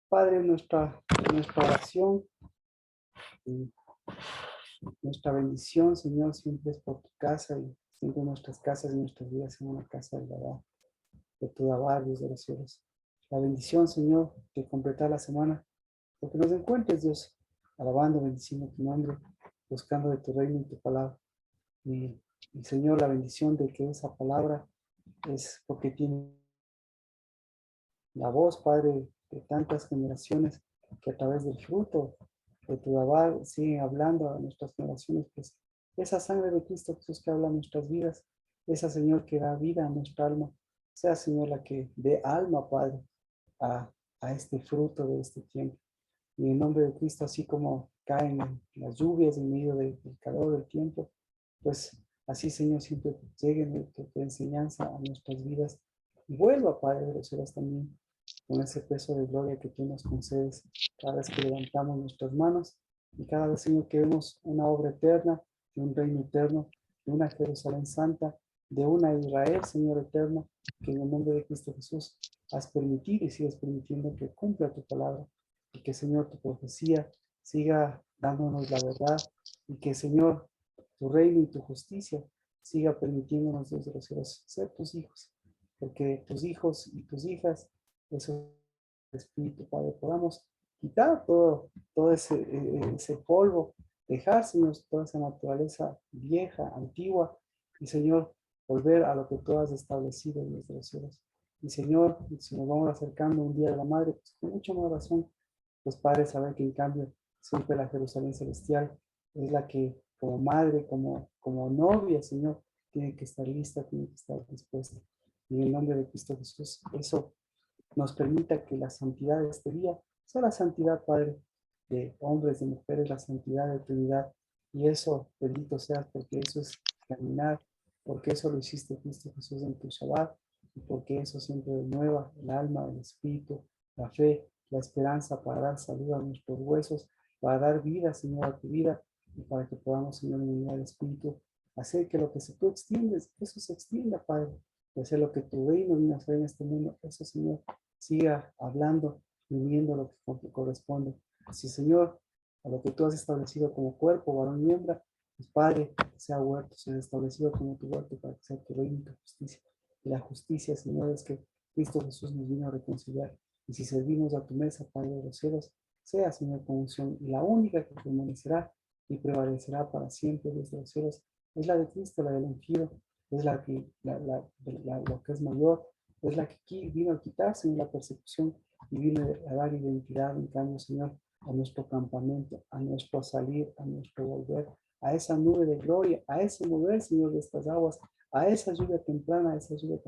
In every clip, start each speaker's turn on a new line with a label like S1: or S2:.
S1: Padre, nuestra oración y nuestra bendición, Señor, siempre es por tu casa y siempre nuestras casas y nuestras vidas son una casa de verdad, de tu Abba, Dios de los cielos. La bendición, Señor, de completar la semana, porque nos encuentres, Dios, alabando, bendiciendo tu nombre, buscando de tu reino y tu palabra. Y Señor, la bendición de que esa palabra es porque tiene la voz, Padre, de tantas generaciones que a través del fruto de tu Abba siguen hablando a nuestras generaciones, pues esa sangre de Cristo Jesús que habla en nuestras vidas, esa Señor que da vida a nuestra alma, sea Señor la que dé alma, Padre, a, a este fruto de este tiempo. Y en nombre de Cristo, así como caen las lluvias en medio del calor del tiempo, pues así, Señor, siempre llegue tu enseñanza a nuestras vidas y vuelva, Padre de los cielos, también con ese peso de gloria que tú nos concedes cada vez que levantamos nuestras manos y cada vez, Señor, que vemos una obra eterna, de un reino eterno, de una Jerusalén santa, de una Israel, Señor eterno, que en el nombre de Cristo Jesús has permitido y sigues permitiendo que cumpla tu palabra y que, Señor, tu profecía siga dándonos la verdad y que, Señor, tu reino y tu justicia siga permitiéndonos, Dios de los cielos, ser tus hijos, porque tus hijos y tus hijas, eso Espíritu, Padre, podamos quitar todo ese polvo, dejar, Señor, toda esa naturaleza vieja, antigua, y Señor, volver a lo que tú has establecido, Dios de los cielos. Y Señor, si nos vamos acercando un día de la Madre, pues con mucha más razón, pues Padre, saber que en cambio siempre la Jerusalén celestial es la que como madre, como novia, Señor, tiene que estar lista, tiene que estar dispuesta. Y en el nombre de Cristo Jesús, eso nos permita que la santidad de este día sea la santidad, Padre, de hombres, de mujeres, la santidad de Trinidad. Y eso, bendito seas, porque eso es caminar, porque eso lo hiciste Cristo Jesús en tu Shabbat, y porque eso siempre renueva el alma, el espíritu, la fe, la esperanza para dar salud a nuestros huesos, para dar vida, Señor, a tu vida, y para que podamos, Señor, en unidad del espíritu, hacer que lo que tú extiendes, eso se extienda, Padre, y hacer lo que tu reino viene a hacer en este mundo, eso, Señor, siga hablando, viviendo lo que corresponde. Así, Señor, a lo que tú has establecido como cuerpo, varón y hembra, pues Padre, sea huerto, sea establecido como tu huerto para que sea tu reino y tu justicia. Y la justicia, Señor, es que Cristo Jesús nos vino a reconciliar. Y si servimos a tu mesa, Padre de los cielos, sea, Señor, con unción. Y la única que permanecerá y prevalecerá para siempre desde los cielos es la de Cristo, la del ungido, es la que, lo que es mayor, es la que vino a quitarse la persecución y vino a dar identidad, en cambio, Señor, a nuestro campamento, a nuestro salir, a nuestro volver, a esa nube de gloria, a ese mover, Señor, de estas aguas, a esa lluvia temprana, a esa lluvia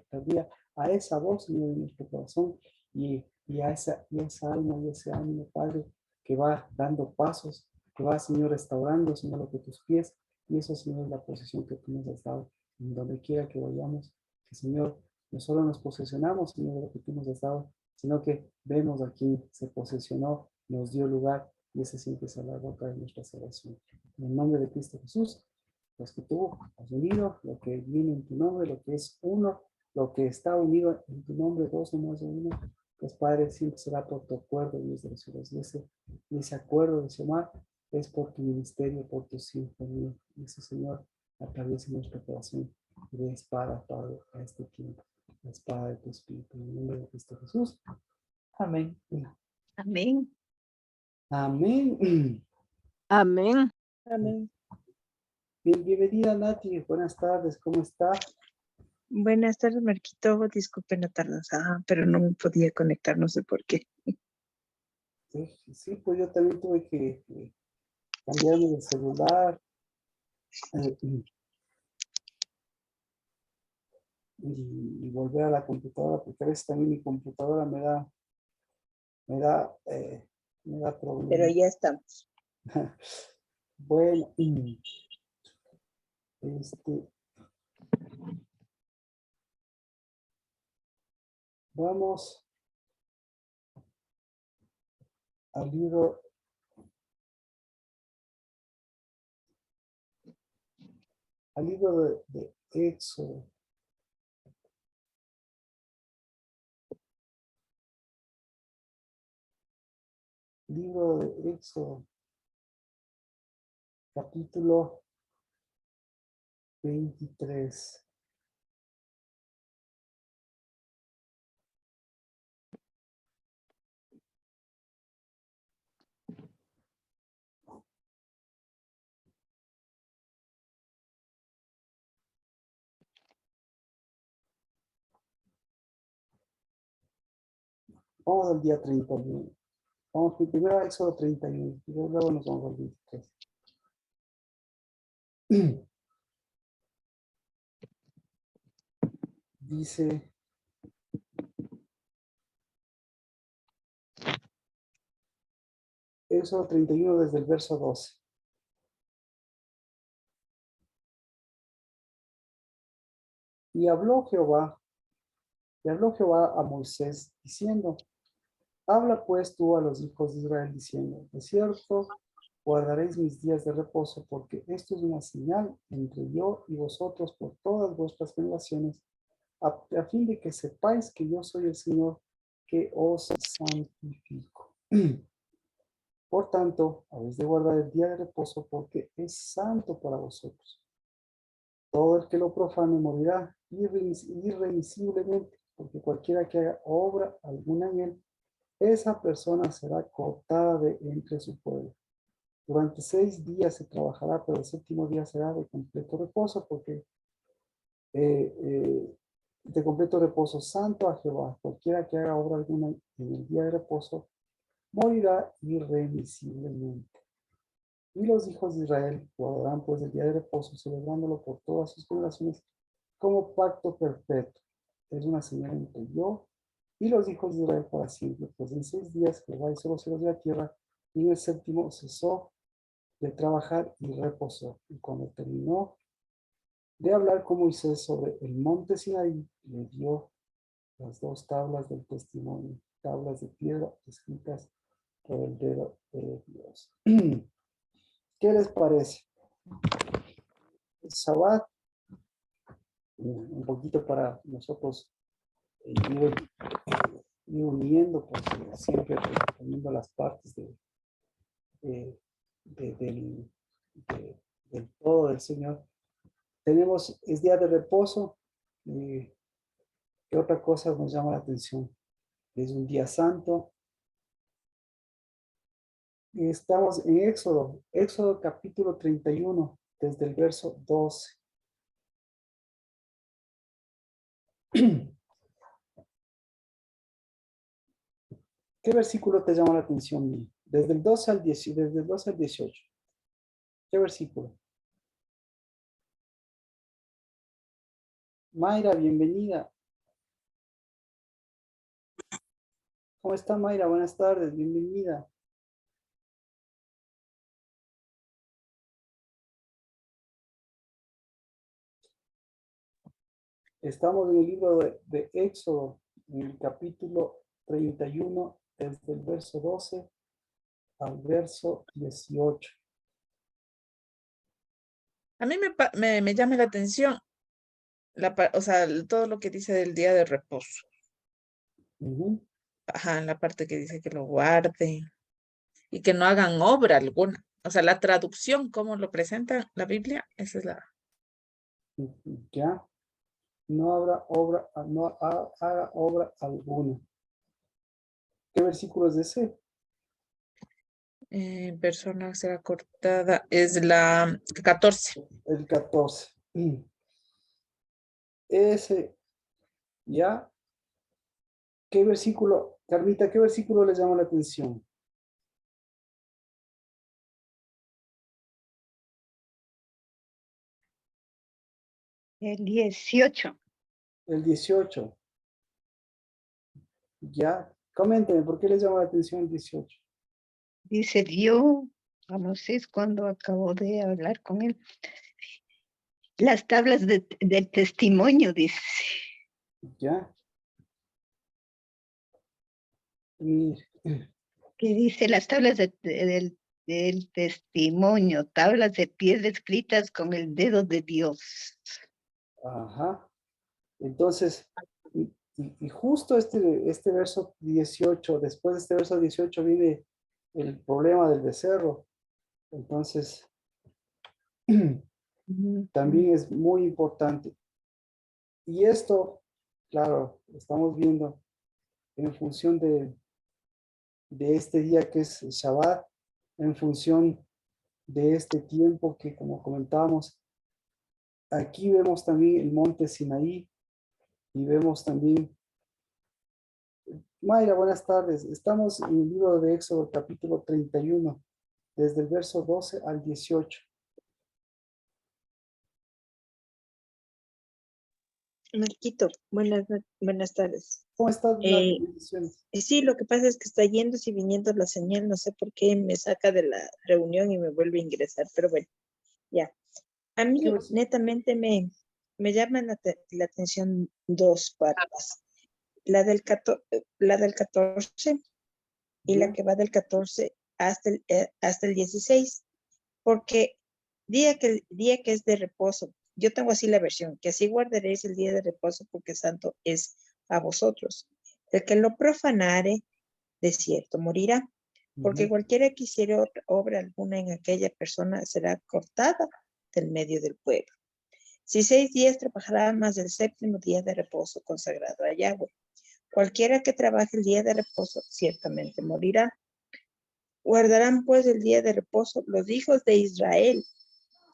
S1: tardía, a esa voz, Señor, de nuestro corazón y a esa alma y ese ánimo, Padre, que va dando pasos, que va, Señor, restaurando, Señor, lo que tus pies, y eso, Señor, es la posición que tú nos has dado, en donde quiera que vayamos, que, Señor, no solo nos posesionamos, Señor, de lo que tú nos has dado, sino que vemos a quien se posesionó, nos dio lugar, y ese siempre es la roca de nuestra salvación. En el nombre de Cristo Jesús, pues que tú has unido lo que viene en tu nombre, lo que es uno, lo que está unido en tu nombre, dos o más de uno, pues Padre, siempre será por tu acuerdo, Dios de los cielos. Y ese acuerdo de Semar es por tu ministerio, por tu sinfonía. Y ese Señor atraviesa nuestro corazón y de espada, Padre, a este tiempo. La espada de tu espíritu, en el nombre de Cristo Jesús. Amén.
S2: Amén.
S1: Amén.
S2: Amén. Amén.
S1: Bienvenida, Nati. Buenas tardes. ¿Cómo está?
S2: Buenas tardes, Marquito. Disculpen la tarde, pero no me podía conectar, no sé por qué.
S1: Sí, pues yo también tuve que cambiarme de celular y volver a la computadora, porque a veces también mi computadora me da, me da
S2: Pero
S1: problemas.
S2: ya estamos.
S1: Bueno, vamos al libro de Éxodo. libro de Éxodo, capítulo 23. Vamos al día 31. Vamos primero a Éxodo 31. Y luego nos vamos al 23. Dice, Éxodo 31 desde el verso 12. Y habló Jehová a Moisés diciendo, habla pues tú a los hijos de Israel diciendo, de cierto guardaréis mis días de reposo, porque esto es una señal entre yo y vosotros por todas vuestras generaciones, a fin de que sepáis que yo soy el Señor que os santifico. Por tanto, habéis de guardar el día de reposo, porque es santo para vosotros. Todo el que lo profane morirá irremisiblemente, porque cualquiera que haga obra alguna en él, esa persona será cortada de entre su pueblo. Durante 6 días se trabajará, pero el séptimo día será de completo reposo, porque de completo reposo santo a Jehová. Cualquiera que haga obra alguna en el día de reposo, morirá irremisiblemente. Y los hijos de Israel guardarán pues el día de reposo, celebrándolo por todas sus generaciones como pacto perpetuo. Es una señal entre yo y los hijos de Israel para siempre, pues en 6 días Jehová hizo los cielos de la tierra, y en el séptimo cesó de trabajar y reposó. Y cuando terminó de hablar con Moisés sobre el monte Sinaí, le dio las 2 tablas del testimonio, tablas de piedra escritas por el dedo de Dios. ¿Qué les parece? El Shabbat, un poquito para nosotros ir uniendo, pues siempre poniendo las partes de, del, del todo del Señor. Tenemos, es día de reposo. ¿Qué otra cosa nos llama la atención? Es un día santo. Estamos en Éxodo capítulo 31, desde el verso 12. ¿Qué versículo te llama la atención? Desde el 12 al 10, desde el 12 al 18. ¿Qué versículo? Mayra, bienvenida. ¿Cómo está Mayra? Buenas tardes, bienvenida. Estamos en el libro de Éxodo, en el capítulo 31, desde el verso 12 al verso 18.
S2: A mí me llama la atención, o sea, todo lo que dice del día de reposo. Ajá, en la parte que dice que lo guarden y que no hagan obra alguna. O sea, la traducción, como lo presenta la Biblia, esa es la...
S1: Ya, no habrá obra, no haga obra alguna. ¿Qué versículo es ese?
S2: Persona será cortada, es la 14.
S1: El 14. Ese, ya. ¿Qué versículo, Carmita, qué versículo les llama la atención?
S3: El 18.
S1: El 18. Ya. Coménteme, ¿por qué les llama la atención el 18?
S3: Dice, dio a Moisés cuando acabó de hablar con él. Las tablas del testimonio, dice.
S1: Ya. Y,
S3: Que dice las tablas del testimonio, tablas de piedra escritas con el dedo de Dios.
S1: ajá. Entonces, y justo este verso 18, después de este verso 18 viene el problema del becerro. Entonces, también es muy importante. Y esto, claro, estamos viendo en función de este día que es Shabbat, en función de este tiempo que, como comentábamos, aquí vemos también el monte Sinaí y vemos también. Mayra, buenas tardes. Estamos en el libro de Éxodo, capítulo 31, desde el verso 12 al 18.
S4: Marquito, buenas tardes.
S1: ¿Cómo estás?
S4: Eh,
S1: Bendiciones.
S4: sí, lo que pasa es que está yendo y viniendo la señal, no sé por qué me saca de la reunión y me vuelve a ingresar, pero bueno, ya. A mí
S1: ¿Qué versículo?
S4: netamente me llaman la atención dos partes. La del 14 y la
S1: ¿Ya?
S4: que va del 14 hasta el 16, porque día que es de reposo, yo tengo así la versión, que así guardaréis el día de reposo porque santo es a vosotros. El que lo profanare, de cierto morirá, porque
S1: Ujú.
S4: cualquiera que hiciere obra alguna en aquella persona será cortada del medio del pueblo. Si 6 días trabajará más del séptimo día de reposo consagrado a Yahweh. Cualquiera que trabaje el día de reposo ciertamente morirá. Guardarán pues el día de reposo los hijos de Israel,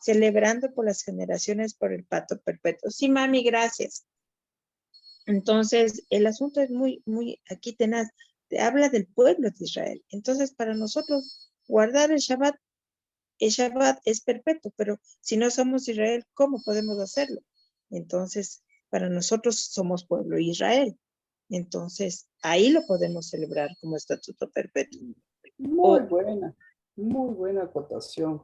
S4: celebrando por las generaciones por el pacto perpetuo. Sí, mami, gracias. Entonces, el asunto es muy, aquí tenaz, te habla del pueblo de Israel. Entonces, para nosotros, guardar el Shabbat es perpetuo, pero si no somos Israel, ¿cómo podemos hacerlo? Entonces, para nosotros somos pueblo de Israel. Entonces, ahí lo podemos celebrar como estatuto perpetuo.
S1: Muy
S4: O,
S1: buena acotación.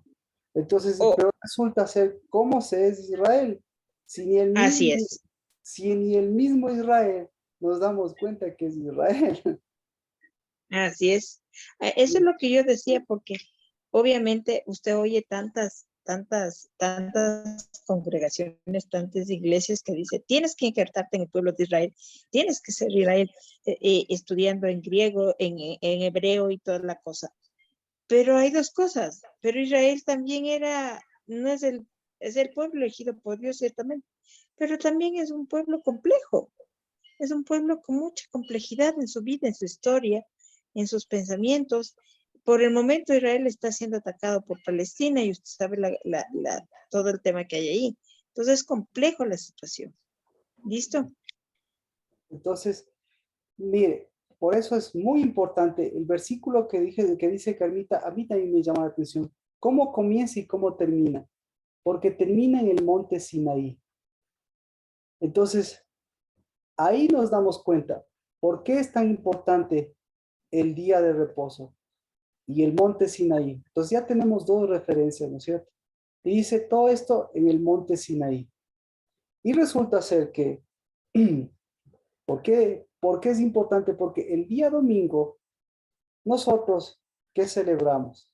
S1: Entonces,
S4: o
S1: pero resulta ser, ¿cómo se es Israel? Si ni el
S4: así
S1: mismo,
S4: es.
S1: si ni el mismo Israel nos damos cuenta que es Israel.
S4: Así es. Eso es lo que yo decía, porque obviamente usted oye tantas congregaciones, tantas iglesias que dice, tienes que injertarte en el pueblo de Israel, tienes que ser Israel, estudiando en griego, en hebreo y toda la cosa. Pero hay dos cosas, pero Israel también no es el pueblo elegido por Dios, ciertamente, pero también es un pueblo complejo. Es un pueblo con mucha complejidad en su vida, en su historia, en sus pensamientos. Por el momento Israel está siendo atacado por Palestina y usted sabe todo el tema que hay ahí. Entonces es complejo la situación. ¿Listo?
S1: Entonces, mire, por eso es muy importante el versículo que dice Carmita, a mí también me llama la atención. ¿Cómo comienza y cómo termina? Porque termina en el monte Sinaí. Entonces, ahí nos damos cuenta por qué es tan importante el día de reposo y el monte Sinaí. Entonces ya tenemos dos referencias, ¿no es cierto? Y dice todo esto en el monte Sinaí. Y resulta ser que, ¿por qué es importante? Porque el día domingo, nosotros, ¿qué celebramos?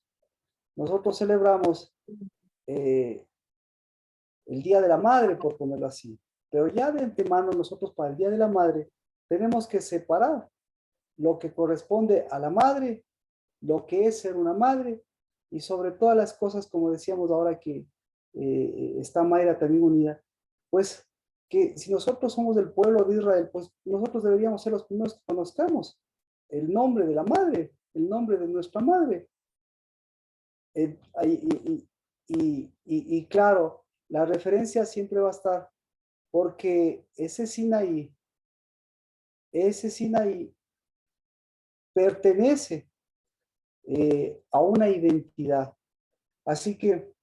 S1: Nosotros celebramos eh, el Día de la Madre, por ponerlo así. Pero ya de antemano, nosotros para el Día de la Madre tenemos que separar lo que corresponde a la madre, lo que es ser una madre y sobre todas las cosas, como decíamos ahora que está Mayra también unida, pues que si nosotros somos del pueblo de Israel, pues nosotros deberíamos ser los primeros que conozcamos el nombre de la madre, el nombre de nuestra madre. Y claro, la referencia siempre va a estar porque ese Sinaí pertenece a una identidad. Así que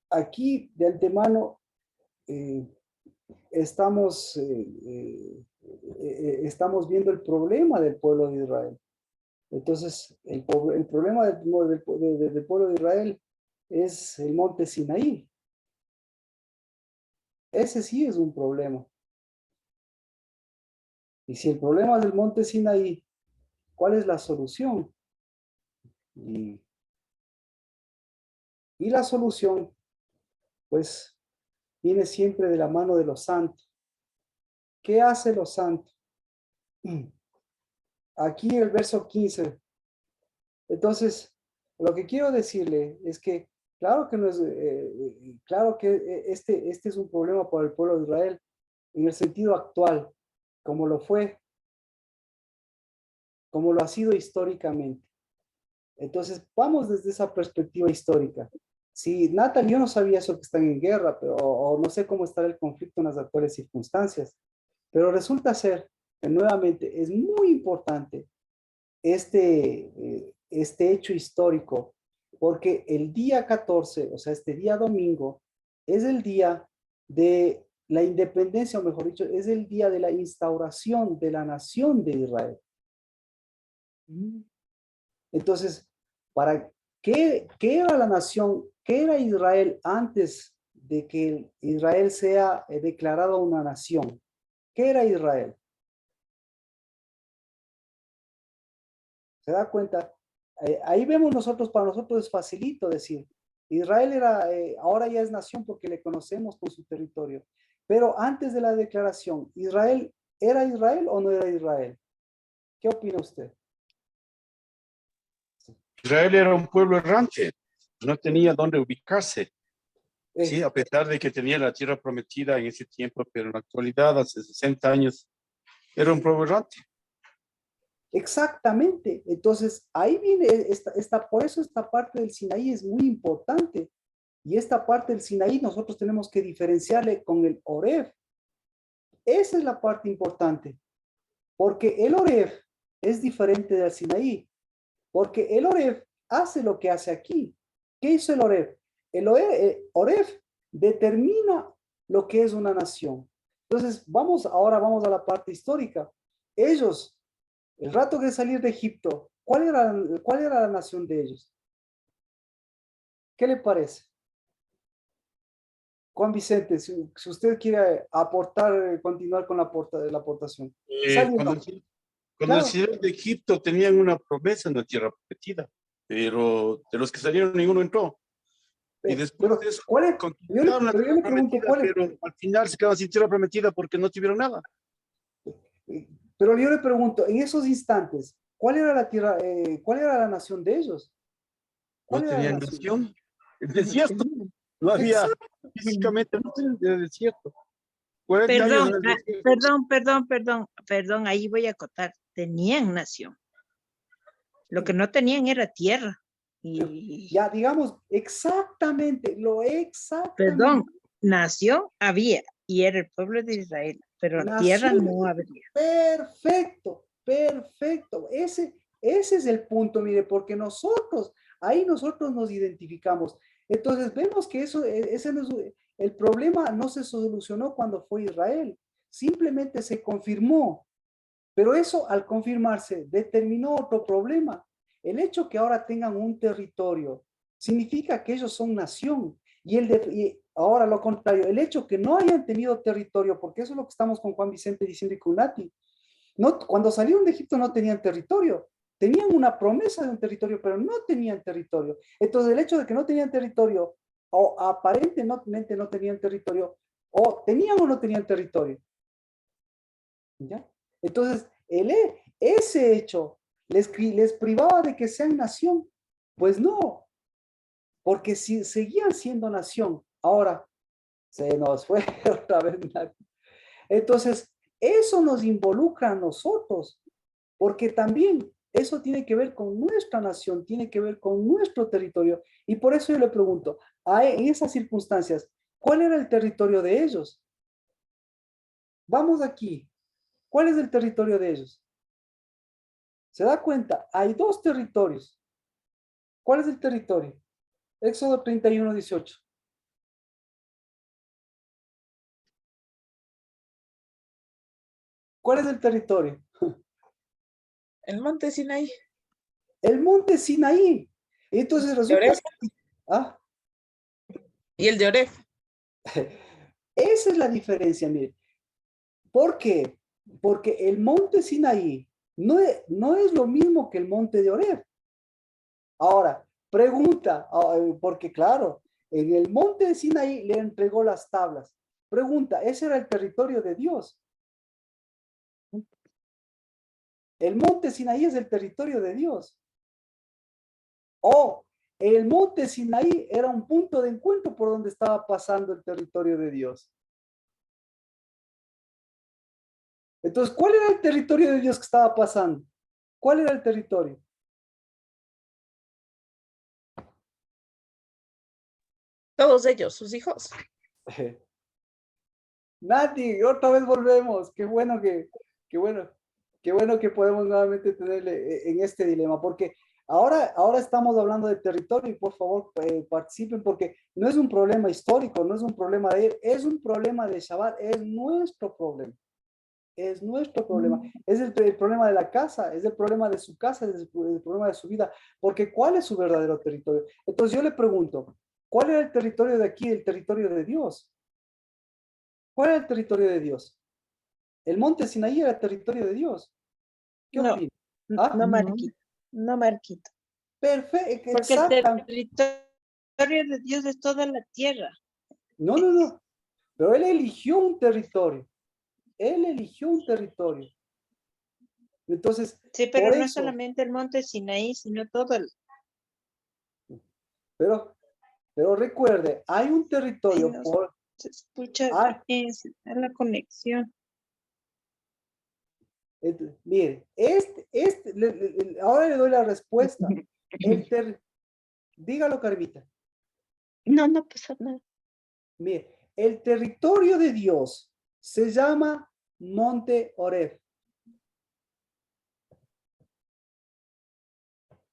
S1: aquí de antemano eh, estamos, estamos viendo el problema del pueblo de Israel. Entonces, el problema del pueblo de Israel es el monte Sinaí. Ese sí es un problema. Y si el problema es del monte Sinaí, ¿cuál es la solución? Y, y la solución, pues, viene siempre de la mano de los santos. ¿Qué hace los santos? aquí el verso 15. Entonces, lo que quiero decirle es que, claro que, no es, claro que este es un problema para el pueblo de Israel en el sentido actual, como lo fue, como lo ha sido históricamente. Entonces, vamos desde esa perspectiva histórica. Si Natal, yo no sabía eso que están en guerra, pero, o no sé cómo estará el conflicto en las actuales circunstancias, pero resulta ser que nuevamente es muy importante este hecho histórico, porque el día 14, o sea, este día domingo, es el día de la independencia, o mejor dicho, es el día de la instauración de la nación de Israel. Entonces, ¿para qué era la nación? ¿Qué era Israel antes de que Israel sea declarado una nación? ¿Qué era Israel? ¿Se da cuenta? Ahí vemos nosotros, para nosotros es facilito decir, Israel era, ahora ya es nación porque le conocemos con su territorio. Pero antes de la declaración, ¿Israel era Israel o no era Israel? ¿Qué opina usted?
S5: Israel era un pueblo errante, no tenía dónde ubicarse. Sí, a pesar de que tenía la tierra prometida en ese tiempo, pero en la actualidad, hace 60 años, era un pueblo errante.
S1: Exactamente. Entonces, ahí viene por eso esta parte del Sinaí es muy importante. Y esta parte del Sinaí nosotros tenemos que diferenciarle con el Oreb. Esa es la parte importante, porque el Oreb es diferente del Sinaí, porque el Oreb hace lo que hace aquí. ¿Qué hizo el Oreb? Oreb determina lo que es una nación. Entonces, ahora vamos a la parte histórica. Ellos, el rato de salir de Egipto, ¿cuál era la nación de ellos? ¿Qué le parece? Juan Vicente, si usted quiere aportar, continuar con la aportación. Salieron,
S5: Cuando
S1: claro.
S5: salieron de Egipto tenían una promesa en la tierra prometida, pero de los que salieron ninguno entró. Y después
S1: Pero,
S5: de eso,
S1: ¿cuál es?
S5: conquistaron la
S1: Pero yo
S5: tierra
S1: le pregunto,
S5: prometida,
S1: ¿cuál es?
S5: pero al final se quedaron sin tierra prometida porque no tuvieron nada.
S1: Pero yo le pregunto, en esos instantes, ¿cuál era la tierra, cuál era la nación de ellos?
S5: No
S1: ¿Cuál era la
S5: tenían
S1: nación?
S5: nación. El desierto. No había,
S1: Exacto.
S5: físicamente, no tenían desierto. 40 años
S4: Perdón,
S5: en el desierto.
S4: perdón, ahí voy a acotar. Tenían nación. Lo que no tenían era tierra. Y,
S1: Ya, digamos, exactamente,
S4: perdón,
S1: exactamente.
S4: nación había y era el pueblo de Israel, pero tierra
S1: Nación,
S4: no habría.
S1: perfecto, perfecto. Ese es el punto, mire, porque ahí nosotros nos identificamos. Entonces vemos que ese no es, el problema no se solucionó cuando fue Israel, simplemente se confirmó. Pero eso al confirmarse determinó otro problema. El hecho que ahora tengan un territorio significa que ellos son nación. Y ahora lo contrario, el hecho que no hayan tenido territorio, porque eso es lo que estamos con Juan Vicente diciendo y con Nati. No, cuando salieron de Egipto no tenían territorio. Tenían una promesa de un territorio, pero no tenían territorio. Entonces el hecho de que no tenían territorio, o aparentemente no tenían territorio, o tenían o no tenían territorio. ¿Ya? Entonces, ese hecho les privaba de que sean nación. Pues no, porque si seguían siendo nación, ahora se nos fue otra vez. Entonces, eso nos involucra a nosotros, porque también eso tiene que ver con nuestra nación, tiene que ver con nuestro territorio. Y por eso yo le pregunto, en esas circunstancias, ¿cuál era el territorio de ellos? Vamos aquí. ¿Cuál es el territorio de ellos? ¿Se da cuenta? Hay dos territorios. ¿Cuál es el territorio? Éxodo 31:18. ¿Cuál es el territorio?
S2: El monte Sinaí.
S1: El monte Sinaí. Entonces
S2: De
S1: resulta
S2: Oref.
S1: que, ah,
S2: Y el de Oref.
S1: esa es la diferencia, mire. ¿Por qué? Porque el monte Sinaí no es lo mismo que el monte de Oreb. Ahora, pregunta, porque claro, en el monte de Sinaí le entregó las tablas. Pregunta, ¿ese era el territorio de Dios? El monte Sinaí es el territorio de Dios. O el monte Sinaí era un punto de encuentro por donde estaba pasando el territorio de Dios. Entonces, ¿cuál era el territorio de Dios que estaba pasando? ¿Cuál era el territorio?
S2: Todos ellos, sus hijos.
S1: Nati, otra vez volvemos. Qué bueno que podemos nuevamente tenerle en este dilema, porque ahora estamos hablando de territorio y por favor participen, porque no es un problema histórico, no es un problema de él, es un problema de Shabbat, es nuestro problema. Es nuestro problema, es el problema de la casa, es el problema de su casa, es el problema de su vida, porque ¿cuál es su verdadero territorio? Entonces yo le pregunto, ¿cuál era el territorio de aquí, el territorio de Dios? ¿Cuál era el territorio de Dios? El monte Sinaí era el territorio de Dios. ¿Qué
S4: No,
S1: opina? ¿Ah?
S4: no, Marquito. No, Marquito.
S1: Perfecto,
S4: Porque el
S1: exacto.
S4: territorio de Dios es toda la tierra.
S1: No. Pero él eligió un territorio. Él eligió un territorio. Entonces,
S4: Sí, pero
S1: por
S4: no es
S1: eso,
S4: solamente el monte Sinaí, sino todo el...
S1: pero recuerde, hay un
S4: Ay,
S1: territorio
S4: no
S1: por...
S4: se escucha
S1: Ah,
S4: bien, se da la conexión.
S1: mire, ahora le doy la respuesta. Dígalo, Carmita.
S3: No pasa nada.
S1: Mire, el territorio de Dios se llama Monte Oreb.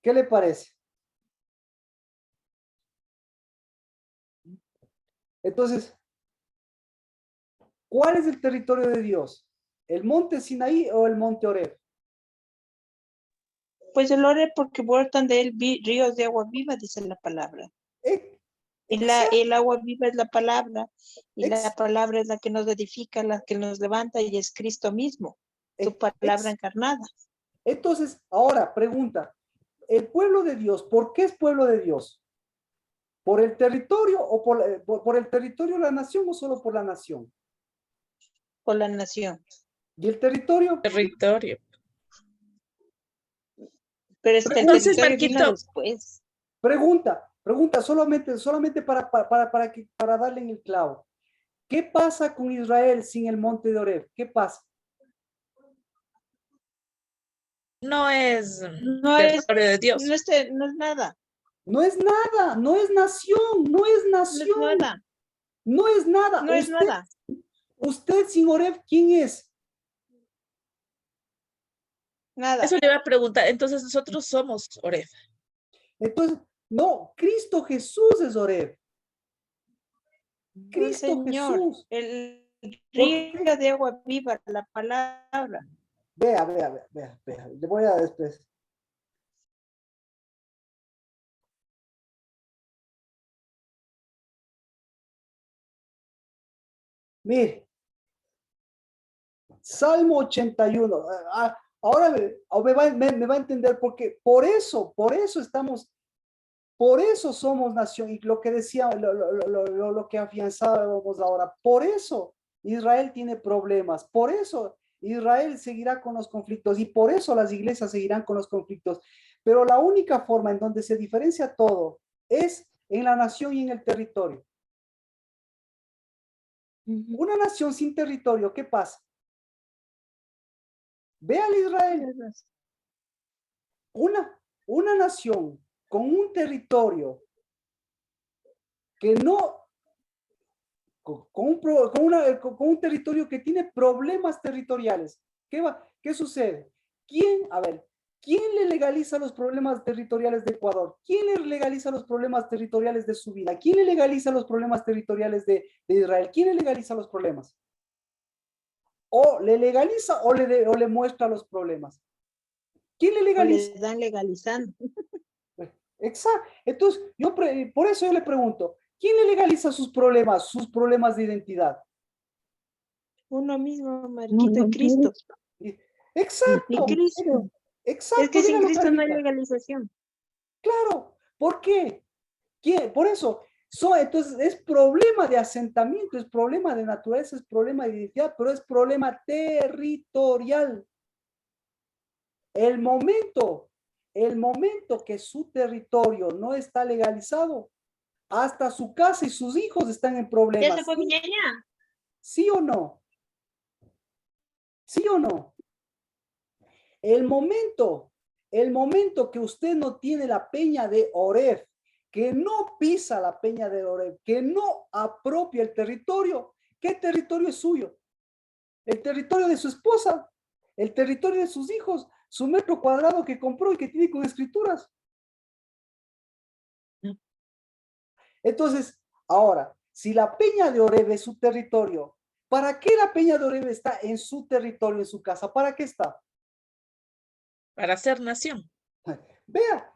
S1: ¿Qué le parece? Entonces, ¿cuál es el territorio de Dios? ¿El monte Sinaí o el monte Oreb?
S4: Pues el ore porque brotan de él ríos de agua viva, dice la palabra. Y el agua viva es la palabra, y la palabra es la que nos edifica, la que nos levanta, y es Cristo mismo, su palabra encarnada.
S1: Entonces, ahora, pregunta, ¿el pueblo de Dios, por qué es pueblo de Dios? ¿Por el territorio o por el territorio de la nación o solo por la nación?
S4: Por la nación.
S1: ¿Y el territorio?
S2: Territorio.
S4: Pero es que el
S2: Entonces,
S4: territorio vino
S2: Marquito,
S4: después.
S1: Pregunta, solamente para darle en el clavo. ¿Qué pasa con Israel sin el monte de Oreb? ¿Qué pasa?
S2: no es
S4: No es,
S2: territorio de Dios.
S4: no es nada.
S1: No es nada, no es nación, no es
S4: No es
S1: nación,
S4: nada.
S1: no es nada.
S4: No es nada.
S1: Usted sin Oreb, ¿quién es?
S4: Nada.
S2: Eso le iba a preguntar. Entonces, nosotros somos Oreb.
S1: Entonces, no, Cristo Jesús es Oreb. Cristo
S4: Señor,
S1: Jesús.
S4: el
S1: ¿Por
S4: río
S1: qué?
S4: de agua viva, la palabra.
S1: Vea. Le voy a después. Mire, Salmo 81. Ahora me va a entender porque por eso estamos, por eso somos nación. Y lo que decía, lo que afianzábamos ahora, por eso Israel tiene problemas, por eso Israel seguirá con los conflictos y por eso las iglesias seguirán con los conflictos. Pero la única forma en donde se diferencia todo es en la nación y en el territorio. Una nación sin territorio, ¿qué pasa? Ve al Israel, una nación con un territorio que no, con un territorio que tiene problemas territoriales. ¿Qué sucede? ¿Quién le legaliza los problemas territoriales de Ecuador? ¿Quién le legaliza los problemas territoriales de su vida? ¿Quién le legaliza los problemas territoriales de Israel? ¿Quién le legaliza los problemas? O le legaliza o le muestra los problemas. ¿Quién le legaliza?
S4: O le dan legalizando.
S1: Exacto. Entonces, por eso yo le pregunto, ¿quién le legaliza sus problemas de identidad?
S4: Uno mismo, Marquito, en Cristo.
S1: Exacto.
S4: En Cristo.
S1: Exacto.
S4: Es que sin
S1: dígalo,
S4: Cristo no hay
S1: Carlita.
S4: legalización.
S1: Claro. ¿Por qué? Por eso. Entonces, es problema de asentamiento, es problema de naturaleza, es problema de identidad, pero es problema territorial. El momento que su territorio no está legalizado, hasta su casa y sus hijos están en problemas.
S4: Ya se fue mi ñaña.
S1: ¿Sí o no? ¿Sí o no? El momento que usted no tiene la peña de Oreb, que no pisa la peña de Oreb, que no apropia el territorio, ¿qué territorio es suyo? El territorio de su esposa, el territorio de sus hijos, su metro cuadrado que compró y que tiene con escrituras. Entonces, ahora, si la peña de Oreb es su territorio, ¿para qué la peña de Oreb está en su territorio, en su casa? ¿Para qué está?
S2: Para ser nación.
S1: Vea,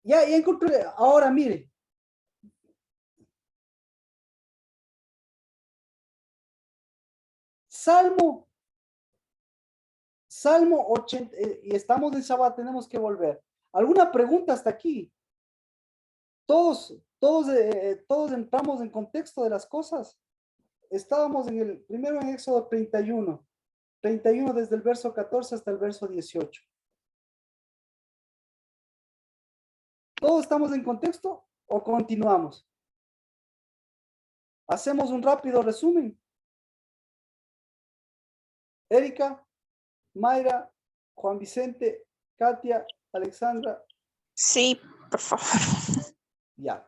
S1: ya encontré. Ahora mire. Salmo 80, y estamos en Shabbat, tenemos que volver. ¿Alguna pregunta hasta aquí? Todos entramos en contexto de las cosas. Estábamos primero en Éxodo 31 desde el verso 14 hasta el verso 18. ¿Todos estamos en contexto o continuamos? Hacemos un rápido resumen. Erika, Mayra, Juan Vicente, Katia, Alexandra.
S4: Sí, por favor.
S1: Ya.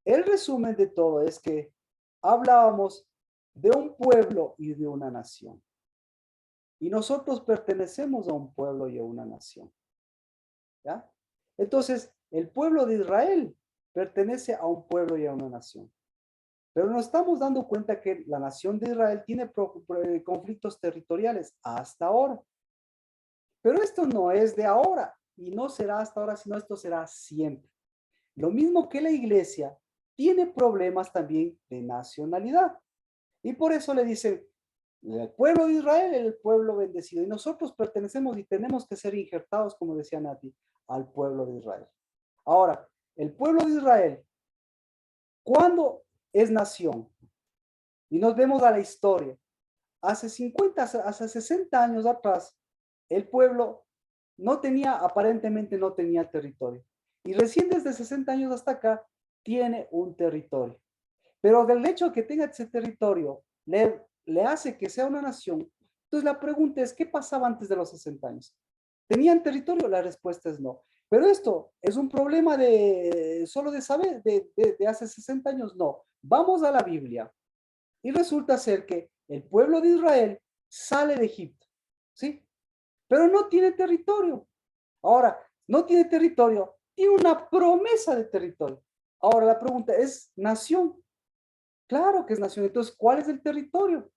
S1: El resumen de todo es que hablábamos de un pueblo y de una nación. Y nosotros pertenecemos a un pueblo y a una nación. ¿Ya? Entonces, el pueblo de Israel pertenece a un pueblo y a una nación. Pero nos estamos dando cuenta que la nación de Israel tiene conflictos territoriales hasta ahora. Pero esto no es de ahora y no será hasta ahora, sino esto será siempre. Lo mismo que la iglesia tiene problemas también de nacionalidad. Y por eso le dicen, el pueblo de Israel es el pueblo bendecido. Y nosotros pertenecemos y tenemos que ser injertados, como decía Nati, al pueblo de Israel. Ahora, el pueblo de Israel, ¿cuándo es nación? Y nos vemos a la historia. Hace 60 años atrás, el pueblo aparentemente no tenía territorio. Y recién desde 60 años hasta acá, tiene un territorio. Pero del hecho de que tenga ese territorio, le hace que sea una nación. Entonces la pregunta es, ¿qué pasaba antes de los 60 años? ¿Tenían territorio? La respuesta es no. Pero esto es un problema solo de saber, de hace 60 años, no. Vamos a la Biblia. Y resulta ser que el pueblo de Israel sale de Egipto, ¿sí? Pero no tiene territorio. Ahora, no tiene territorio, tiene una promesa de territorio. Ahora la pregunta es, ¿nación? Claro que es nación. Entonces, ¿cuál es el territorio?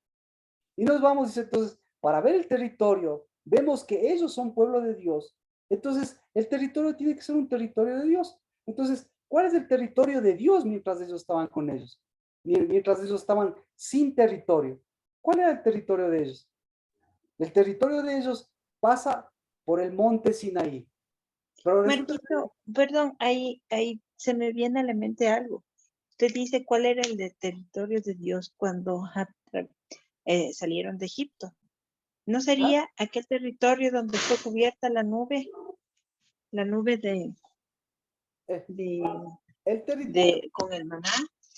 S1: Y nos vamos, dice, entonces, para ver el territorio, vemos que ellos son pueblo de Dios. Entonces, el territorio tiene que ser un territorio de Dios. Entonces, ¿cuál es el territorio de Dios mientras ellos estaban con ellos? Mientras ellos estaban sin territorio. ¿Cuál era el territorio de ellos? El territorio de ellos pasa por el monte Sinaí. Pero resulta
S4: Marquito, perdón, ahí se me viene a la mente algo. Usted dice cuál era el territorio de Dios cuando salieron de Egipto. ¿No sería aquel territorio donde fue cubierta la nube
S1: eh,
S4: de,
S1: el territorio,
S4: con el maná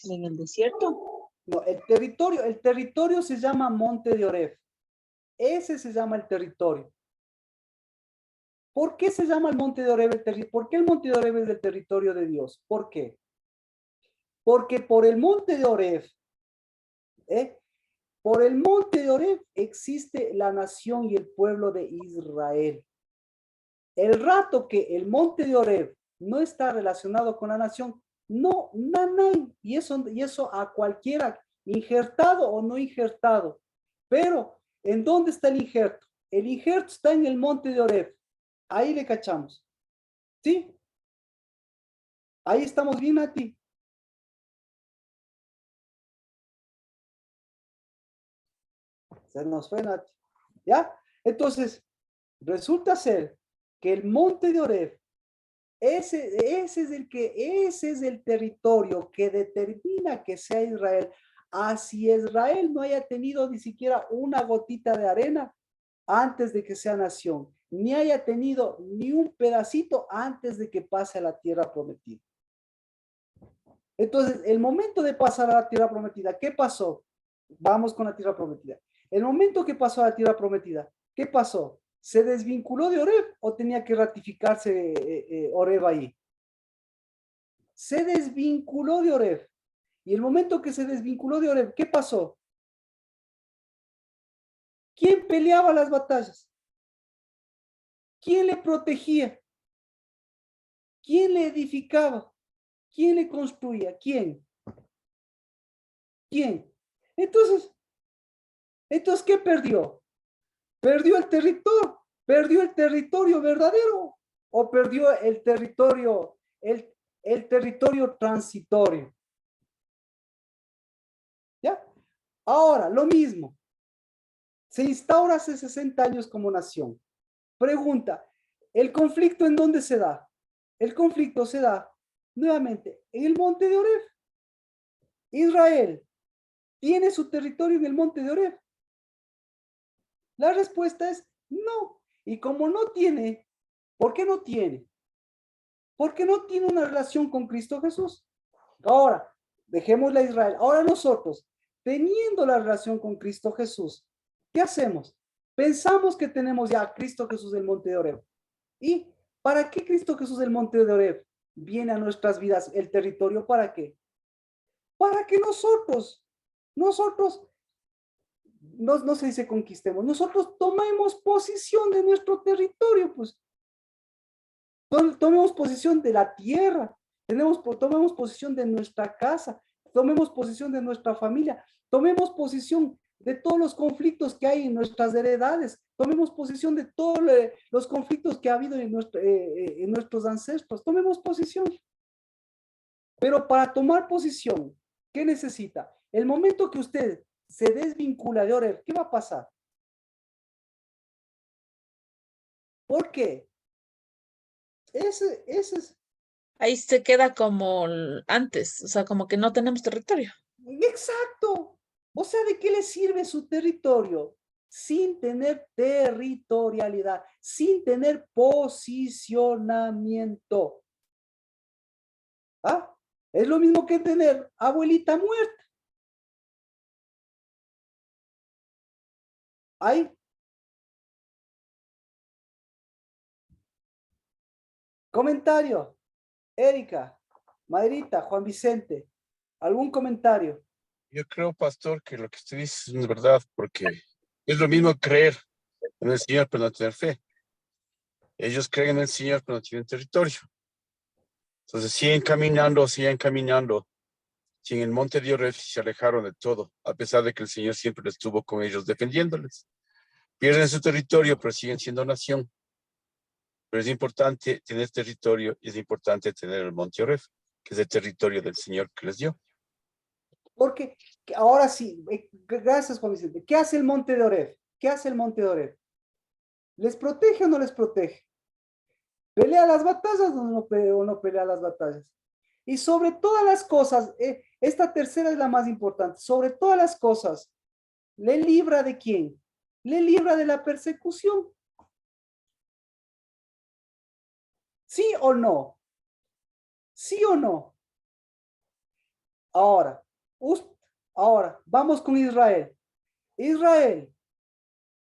S4: en el desierto?
S1: no, el territorio se llama Monte de Oreb. Ese se llama el territorio. ¿Por qué se llama el Monte de Oreb el territorio? ¿Por qué el Monte de Oreb es del territorio de Dios? ¿Por qué? Porque por el Monte de Oreb, por el Monte de Oreb existe la nación y el pueblo de Israel. El rato que el Monte de Oreb no está relacionado con la nación, no, y eso a cualquiera, injertado o no injertado. Pero, ¿en dónde está el injerto? El injerto está en el Monte de Oreb. Ahí le cachamos. ¿Sí? Ahí estamos bien, Nati. Se nos fue, Nati. ¿Ya? Entonces, resulta ser que el Monte de Oreb, ese es el territorio que determina que sea Israel. Así Israel no haya tenido ni siquiera una gotita de arena antes de que sea nación. ni haya tenido ni un pedacito antes de que pase a la tierra prometida. Entonces, el momento de pasar a la tierra prometida, ¿qué pasó? Vamos con la tierra prometida. El momento que pasó a la tierra prometida, ¿qué pasó? ¿Se desvinculó de Oreb o tenía que ratificarse Oreb ahí? Se desvinculó de Oreb. Y el momento que se desvinculó de Oreb, ¿qué pasó? ¿Quién peleaba las batallas? ¿Quién le protegía? ¿Quién le edificaba? ¿Quién le construía? ¿Quién? ¿Quién? Entonces, ¿qué perdió? ¿Perdió el territorio? ¿Perdió el territorio verdadero? ¿O perdió el territorio, el territorio transitorio? ¿Ya? Ahora, lo mismo. Se instaura hace 60 años como nación. Pregunta, ¿el conflicto en dónde se da? El conflicto se da nuevamente en el monte de Oreb. Israel tiene su territorio en el monte de Oreb. La respuesta es no. Y como no tiene, ¿por qué no tiene? Porque no tiene una relación con Cristo Jesús. Ahora, dejémosle a Israel. Ahora nosotros, teniendo la relación con Cristo Jesús, ¿qué hacemos? Pensamos que tenemos ya a Cristo Jesús del monte de Oreb. ¿Y para qué Cristo Jesús del monte de Oreb viene a nuestras vidas el territorio? ¿Para qué? Para que nosotros no se dice conquistemos, nosotros tomemos posición de nuestro territorio, pues. Tomemos posición de la tierra, tomemos posición de nuestra casa, tomemos posición de nuestra familia, tomemos posición de todos los conflictos que hay en nuestras heredades, tomemos posición de todos los conflictos que ha habido en nuestros ancestros, tomemos posición. Pero para tomar posición, ¿qué necesita? El momento que usted se desvincula de Oreb, ¿qué va a pasar? ¿Por qué? Ese es
S2: Ahí se queda como antes, o sea, como que no tenemos territorio.
S1: exacto. O sea, ¿de qué le sirve su territorio? Sin tener territorialidad, sin tener posicionamiento. ¿Ah? Es lo mismo que tener abuelita muerta. Ahí. Comentario. Erika, Mayrita, Juan Vicente, ¿algún comentario?
S5: Yo creo, pastor, que lo que usted dice es verdad, porque es lo mismo creer en el Señor, pero no tener fe. Ellos creen en el Señor, pero no tienen territorio. Entonces siguen caminando, si en el monte de Oreb se alejaron de todo, a pesar de que el Señor siempre estuvo con ellos defendiéndoles. Pierden su territorio, pero siguen siendo nación. Pero es importante tener territorio y es importante tener el monte Oreb, que es el territorio del Señor que les dio.
S1: Porque ahora sí, gracias Juan Vicente. ¿Qué hace el monte de Oreb? ¿Qué hace el monte de Oreb? ¿Les protege o no les protege? ¿Pelea las batallas o no pelea las batallas? Y sobre todas las cosas, esta tercera es la más importante, sobre todas las cosas, ¿le libra de quién? Le libra de la persecución. ¿Sí o no? ¿Sí o no? Ahora, vamos con Israel. Israel,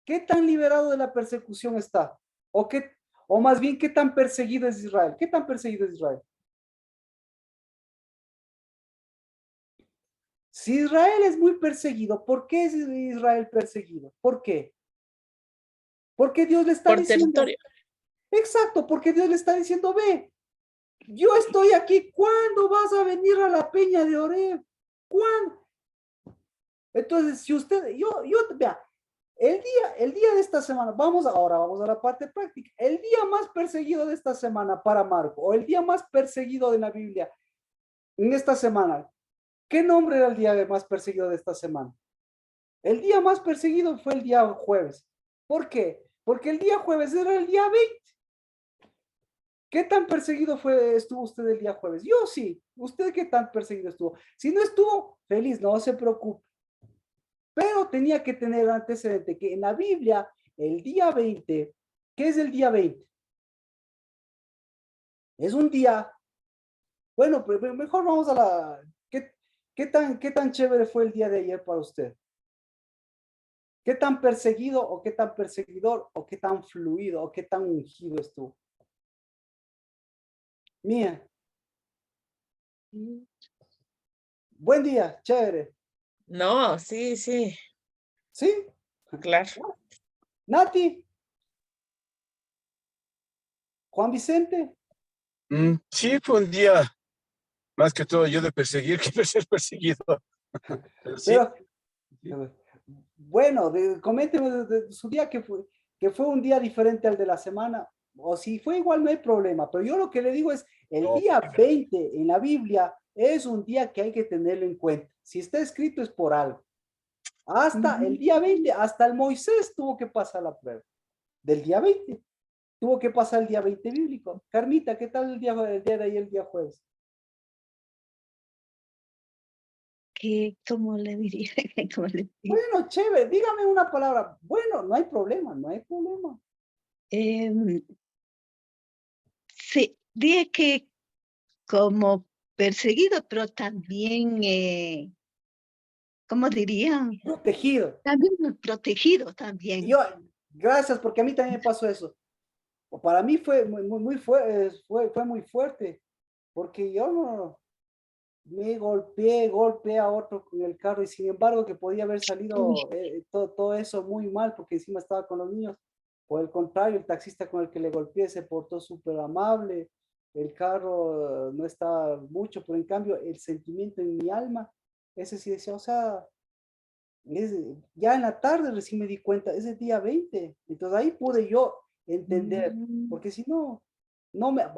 S1: ¿qué tan liberado de la persecución está? O más bien, ¿qué tan perseguido es Israel? ¿Qué tan perseguido es Israel? Si Israel es muy perseguido, ¿por qué es Israel perseguido? ¿Por qué? Porque Dios le está
S2: Por
S1: diciendo.
S2: territorio.
S1: Exacto, porque Dios le está diciendo, ve, yo estoy aquí, ¿cuándo vas a venir a la peña de Oreb? ¿Cuándo? Entonces, si usted, vea, el día de esta semana, vamos a la parte práctica. El día más perseguido de esta semana para Marco, o el día más perseguido de la Biblia en esta semana, ¿qué nombre era el día más perseguido de esta semana? El día más perseguido fue el día jueves. ¿Por qué? Porque el día jueves era el día 20. ¿Qué tan perseguido estuvo usted el día jueves? Yo sí. ¿Usted qué tan perseguido estuvo? Si no estuvo, feliz, no se preocupe. Pero tenía que tener antecedente que en la Biblia, el día 20 ¿Qué es el día 20? Es un día, bueno, pero mejor vamos a la, ¿qué tan chévere fue el día de ayer para usted? ¿Qué tan perseguido o qué tan perseguidor o qué tan fluido o qué tan ungido estuvo? Mía, buen día, chévere.
S2: No, sí, sí,
S1: ¿Sí?
S2: claro.
S1: Nati, Juan Vicente.
S5: Sí, fue un día más que todo yo de perseguir que de ser perseguido. Pero sí,
S1: Pero, bueno, coménteme de su día que fue un día diferente al de la semana, o si fue igual no hay problema, pero yo lo que le digo es, el
S5: no,
S1: día 20 en la Biblia es un día que hay que tenerlo en cuenta. Si está escrito es por algo. Hasta el día 20, hasta el Moisés tuvo que pasar la prueba. Del día 20, tuvo que pasar el día 20 bíblico. Carmita, ¿qué tal el día de ayer, el día jueves?
S3: Que, ¿cómo le diría? ¿Cómo le diría?
S1: Bueno, chévere, dígame una palabra. Bueno, no hay problema, no hay problema.
S3: Sí, diría que como perseguido, pero también, ¿cómo diría?
S1: Protegido.
S3: También protegido
S1: Y
S3: también.
S1: yo, gracias, porque a mí también me pasó eso. Para mí fue fue muy fuerte, porque yo no me golpeé a otro con el carro y sin embargo que podía haber
S3: Uy,
S1: salido todo eso muy mal porque encima estaba con los niños. Por el contrario, el taxista con el que le golpeé se portó súper amable, el carro no estaba mucho, pero en cambio el sentimiento en mi alma, ese sí decía, o sea, ya en la tarde recién me di cuenta, es el día 20. Entonces ahí pude yo entender,
S3: mm,
S1: porque si no,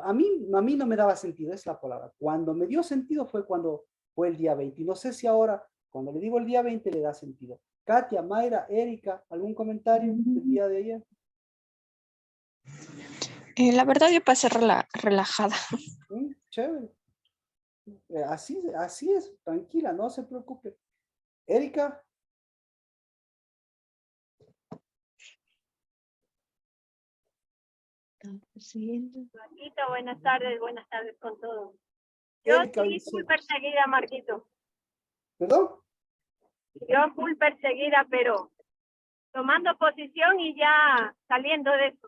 S1: a mí no me daba sentido, es la palabra. Cuando me dio sentido fue cuando fue el día 20. Y no sé si ahora, cuando le digo el día 20, le da sentido. Katia, Mayra, Erika, ¿algún comentario del
S3: mm.
S1: día de ayer?
S6: La verdad yo pasé relajada.
S1: Chévere. Así es, tranquila, no se preocupe. Erika,
S3: Estaba persiguiendo.
S7: Marquito, buenas tardes con todos. Yo
S1: Erika,
S7: sí full perseguida, Marquito.
S1: perdón.
S7: Yo full perseguida, pero tomando posición y ya saliendo de eso.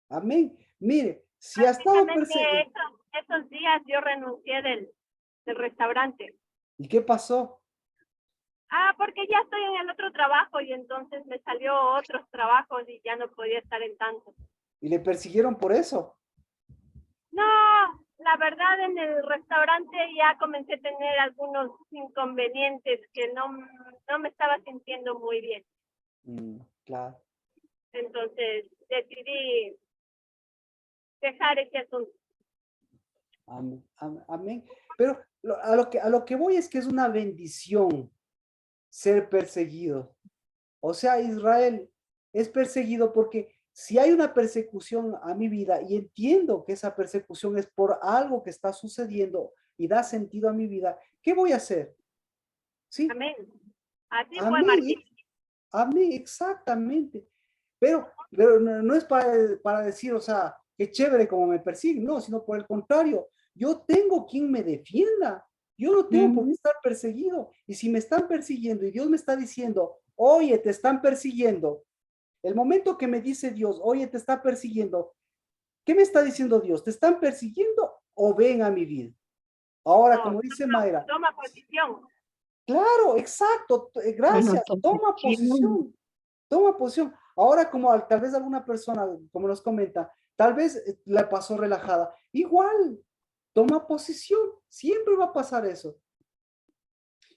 S1: Amén. Mire, si ha estado
S7: Precisamente
S1: perseguido.
S7: esos días yo renuncié del restaurante.
S1: ¿Y qué pasó?
S7: Porque ya estoy en el otro trabajo y entonces me salió otros trabajos y ya no podía estar en tanto.
S1: ¿Y le persiguieron por eso?
S7: No, la verdad en el restaurante ya comencé a tener algunos inconvenientes que no me estaba sintiendo muy bien.
S1: Claro.
S7: Entonces decidí dejar ese asunto.
S1: Amén. Amén. Pero a lo que voy es que es una bendición ser perseguido. O sea, Israel es perseguido porque si hay una persecución a mi vida y entiendo que esa persecución es por algo que está sucediendo y da sentido a mi vida, ¿qué voy a hacer? ¿Sí?
S7: Amén. Así fue,
S1: Amén.
S7: Martín.
S1: Amén, exactamente. Pero no es para decir, o sea, qué chévere como me persiguen, no, sino por el contrario, yo tengo quien me defienda. Yo no tengo por qué
S3: Mm,
S1: estar perseguido. Y si me están persiguiendo y Dios me está diciendo, oye, te están persiguiendo, el momento que me dice Dios, oye, te está persiguiendo, ¿qué me está diciendo Dios? ¿Te están persiguiendo o ven a mi vida? Ahora,
S7: No,
S1: como dice Mayra,
S7: toma posición.
S1: claro, exacto,
S3: bueno,
S1: gracias, toma
S3: posición.
S1: posición. Toma posición. Ahora, como tal vez alguna persona, como nos comenta, tal vez la pasó relajada. Igual, toma posición. Siempre va a pasar eso.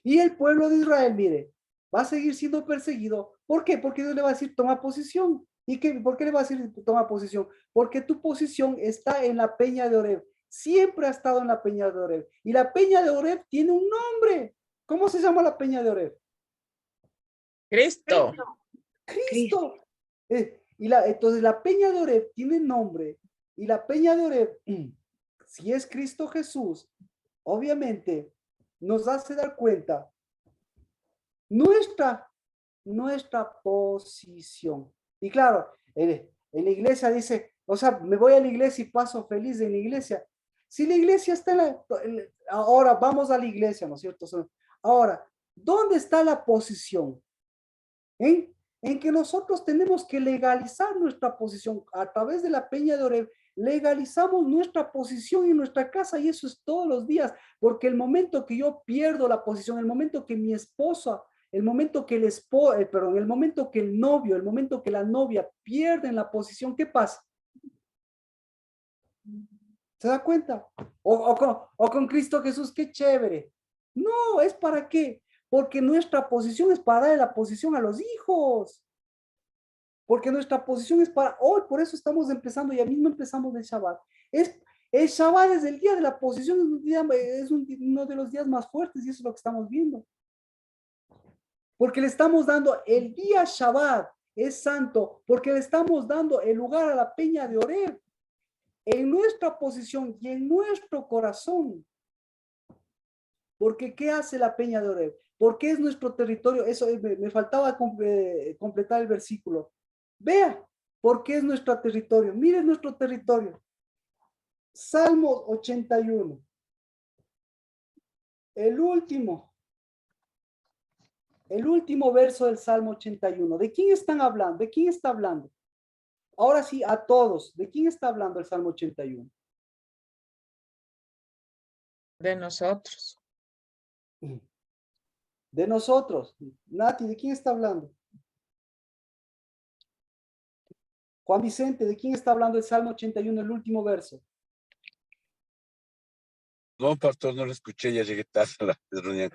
S1: Y el pueblo de Israel, mire, va a seguir siendo perseguido. ¿Por qué? Porque Dios le va a decir, toma posición. ¿Y qué, por qué le va a decir, toma posición? Porque tu posición está en la peña de Oreb. Siempre ha estado en la peña de Oreb. Y la peña de Oreb tiene un nombre. ¿Cómo se llama la peña de Oreb?
S2: Cristo.
S7: Cristo.
S3: Cristo.
S1: Cristo. Entonces la peña de Oreb tiene nombre y la peña de Oreb, si es Cristo Jesús, obviamente nos hace dar cuenta nuestra posición. Y claro, En la iglesia dice, o sea, me voy a la iglesia y paso feliz en la iglesia. Si la iglesia está ahora vamos a la iglesia, ¿no es cierto? Ahora, ¿dónde está la posición? En que nosotros tenemos que legalizar nuestra posición a través de la Peña de Oreb. Legalizamos nuestra posición en nuestra casa y eso es todos los días, porque el momento que yo pierdo la posición, el momento que mi esposa, el momento que el momento que el novio, el momento que la novia pierden la posición, ¿qué pasa? ¿Se da cuenta? O con Cristo Jesús, qué chévere. No, ¿es para qué? Porque nuestra posición es para darle la posición a los hijos. Porque nuestra posición es para hoy, por eso estamos empezando, ya mismo empezamos el Shabbat. El Shabbat es el día de la posición, uno de los días más fuertes y eso es lo que estamos viendo. Porque le estamos dando el día Shabbat, es santo, porque le estamos dando el lugar a la Peña de Oreb, en nuestra posición y en nuestro corazón. Porque ¿qué hace la Peña de Oreb? Porque es nuestro territorio. Eso me faltaba completar el versículo. Vea, porque es nuestro territorio. Mire nuestro territorio. Salmo 81. El último verso del Salmo 81. ¿De quién están hablando? ¿De quién está hablando? Ahora sí, a todos. ¿De quién está hablando el Salmo 81?
S2: De nosotros.
S1: De nosotros. Nati, ¿de quién está hablando? Juan Vicente, ¿de quién está hablando el Salmo 81, el último verso?
S5: No, pastor, no lo escuché, ya llegué tarde a la reunión.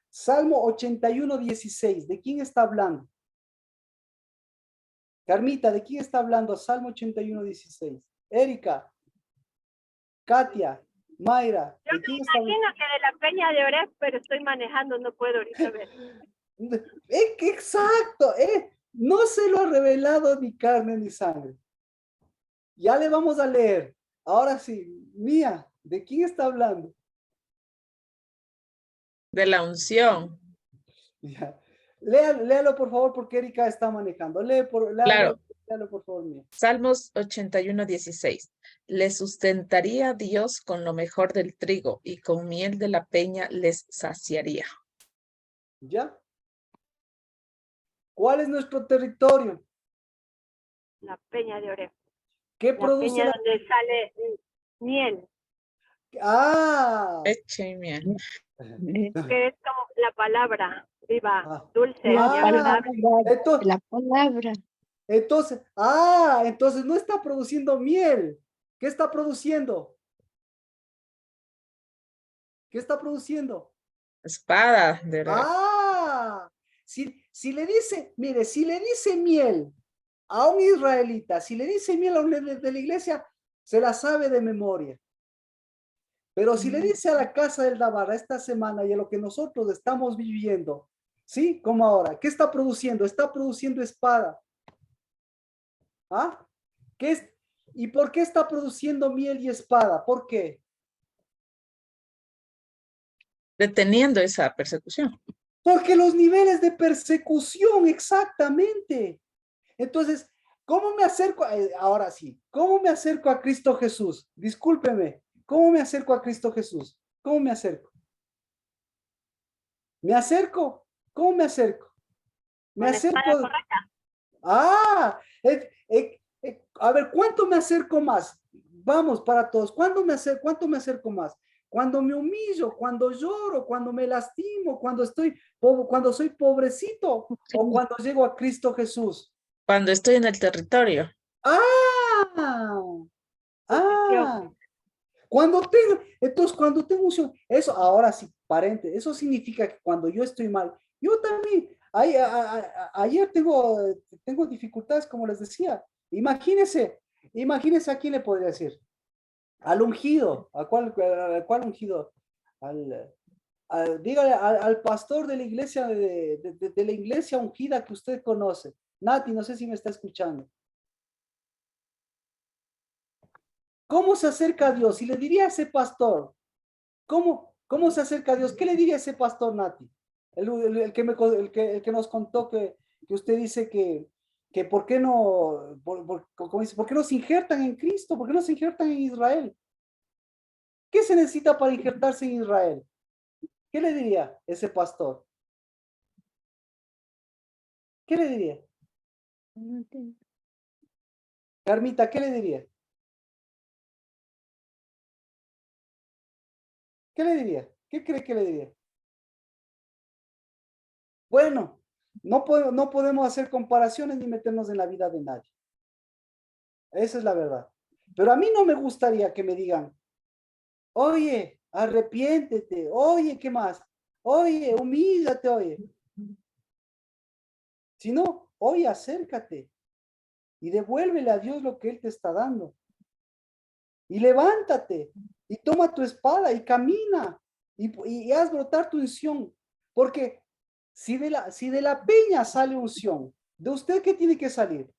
S1: Salmo 81, 16, ¿de quién está hablando? Carmita, ¿de quién está hablando? Salmo 81, 16. Erika, Katia, Mayra,
S7: Yo
S1: ¿de
S7: me
S1: quién está hablando?
S7: imagino que de la Peña de Oreb, pero estoy manejando, no puedo ahorita ver.
S1: Exacto, no se lo ha revelado ni carne ni sangre. Ya le vamos a leer. Ahora sí, Mía, ¿de quién está hablando?
S2: De la unción.
S1: Ya. Léalo por favor porque Erika está manejando.
S2: Claro.
S1: Léalo por favor, Mía.
S2: Salmos 81, 16. Le sustentaría Dios con lo mejor del trigo y con miel de la peña les saciaría.
S1: ¿Ya? ¿Cuál es nuestro territorio?
S7: La Peña de Oreb.
S1: ¿Qué
S7: La
S1: produce
S7: peña
S1: la...
S7: donde sale miel,
S1: Ah,
S2: Leche y miel.
S7: que es como la palabra viva,
S1: Ah.
S7: dulce y
S3: La
S7: agradable.
S1: entonces,
S3: la palabra.
S1: entonces no está produciendo miel. ¿Qué está produciendo? ¿Qué está produciendo?
S2: Espada de Oreb.
S1: Si le dice, mire, si le dice miel a un israelita, si le dice miel a un de la iglesia, se la sabe de memoria. Pero si le dice a la casa del Navarra esta semana y a lo que nosotros estamos viviendo, ¿sí? Como ahora, ¿qué está produciendo? Está produciendo espada. ¿Ah? ¿Y por qué está produciendo miel y espada? ¿Por qué?
S2: Deteniendo esa persecución.
S1: Porque los niveles de persecución, exactamente. Entonces, ¿cómo me acerco? Ahora sí, ¿cómo me acerco a Cristo Jesús? Discúlpeme, ¿cómo me acerco a Cristo Jesús? ¿Cómo me acerco? ¿Me acerco? ¿Cómo me acerco? Me
S7: Con la espada
S1: acerco.
S7: correcta.
S1: A ver, ¿cuánto me acerco más? Vamos para todos. ¿Cuánto me acerco más? Cuando me humillo, cuando lloro, cuando me lastimo, cuando soy pobrecito o cuando llego a Cristo Jesús.
S2: Cuando estoy en el territorio.
S1: Cuando tengo unción, eso, ahora sí, paréntesis, eso significa que cuando yo estoy mal, yo también, ayer tengo dificultades, como les decía. Imagínense a quién le podría decir. Al ungido, ¿a cuál ungido? Dígale al pastor de la iglesia, de la iglesia ungida que usted conoce. Nati, no sé si me está escuchando. ¿Cómo se acerca a Dios? Y le diría a ese pastor, ¿cómo se acerca a Dios? ¿Qué le diría a ese pastor, Nati? El que nos contó que usted dice que que por qué no, como dice, ¿por qué no se injertan en Cristo? ¿Por qué no se injertan en Israel? ¿Qué se necesita para injertarse en Israel? ¿Qué le diría ese pastor? ¿Qué le diría? Carmita, ¿qué le diría? ¿Qué le diría? ¿Qué cree que le diría? Bueno, no podemos hacer comparaciones ni meternos en la vida de nadie. Esa es la verdad. Pero a mí no me gustaría que me digan, oye, arrepiéntete, oye, ¿qué más? Oye, humíllate, oye. Sino, oye, acércate y devuélvele a Dios lo que Él te está dando. Y levántate y toma tu espada y camina y haz brotar tu unción. Porque si de la peña sale unción, ¿de usted qué tiene que salir?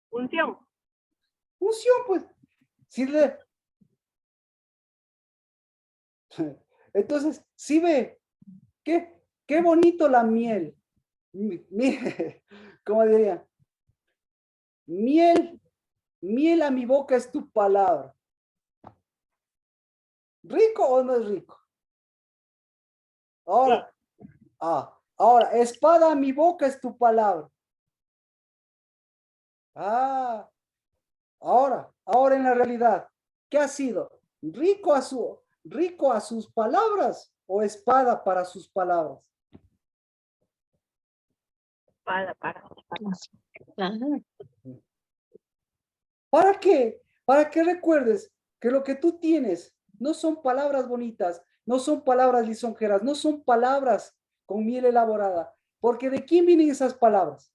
S7: Unción.
S1: Unción, pues. Si le... Entonces, si ve, qué bonito la miel. Mire, ¿cómo diría? Miel a mi boca es tu palabra. ¿Rico o no es rico? Ahora, ahora, espada a mi boca es tu palabra. Ahora en la realidad, ¿qué ha sido? ¿Rico a sus palabras o espada para sus palabras?
S7: Para.
S1: ¿Para qué? Para que recuerdes que lo que tú tienes no son palabras bonitas, no son palabras lisonjeras, no son palabras con miel elaborada. Porque ¿de quién vienen esas palabras?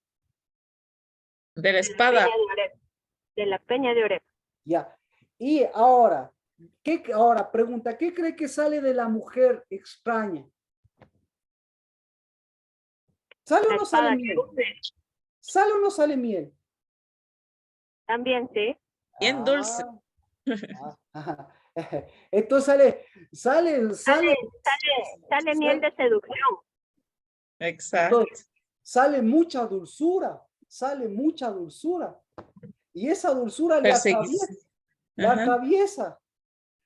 S2: De la espada.
S7: De la peña de Oreb.
S1: Ya. Y ahora, pregunta, ¿qué cree que sale de la mujer extraña? ¿Sale o no sale miel? ¿Sale o no sale miel?
S7: También, sí.
S2: Bien dulce.
S1: Entonces
S7: Sale miel de seducción.
S2: Exacto.
S1: entonces, sale mucha dulzura, y esa dulzura le atraviesa,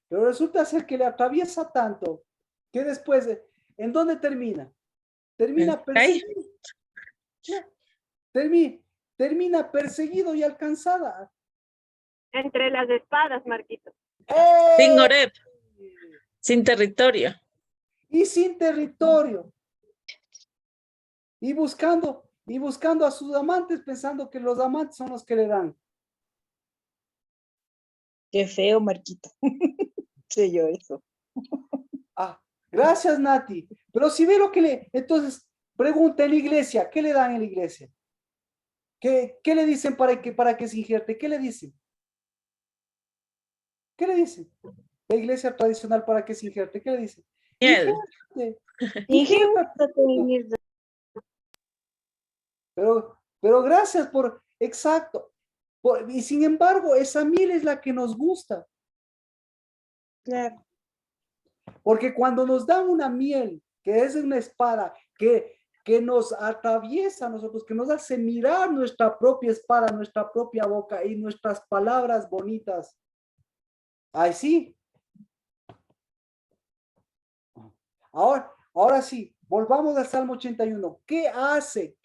S1: pero resulta ser que le atraviesa tanto que después, ¿en dónde termina? Termina
S2: Ay,
S1: perseguido, termina perseguido y alcanzada.
S7: Entre las espadas, Marquito.
S2: sin Oreb, sin territorio.
S1: Y sin territorio. Y buscando a sus amantes, pensando que los amantes son los que le dan.
S4: Qué feo, Marquito. Sé yo eso.
S1: Gracias, Nati. Pero si ve lo que entonces, pregunta en la iglesia, ¿qué le dan en la iglesia? ¿Qué le dicen para que se injerte? ¿Qué le dicen? ¿Qué le dicen? La iglesia tradicional para que se injerte, ¿qué le dicen?
S2: Miel.
S1: Injértate. Pero gracias exacto. Y sin embargo, esa miel es la que nos gusta.
S4: Claro.
S1: Porque cuando nos dan una miel, que es una espada, que nos atraviesa a nosotros, que nos hace mirar nuestra propia espada, nuestra propia boca y nuestras palabras bonitas. Ay, sí. Ahora sí, volvamos al Salmo 81. ¿Qué hace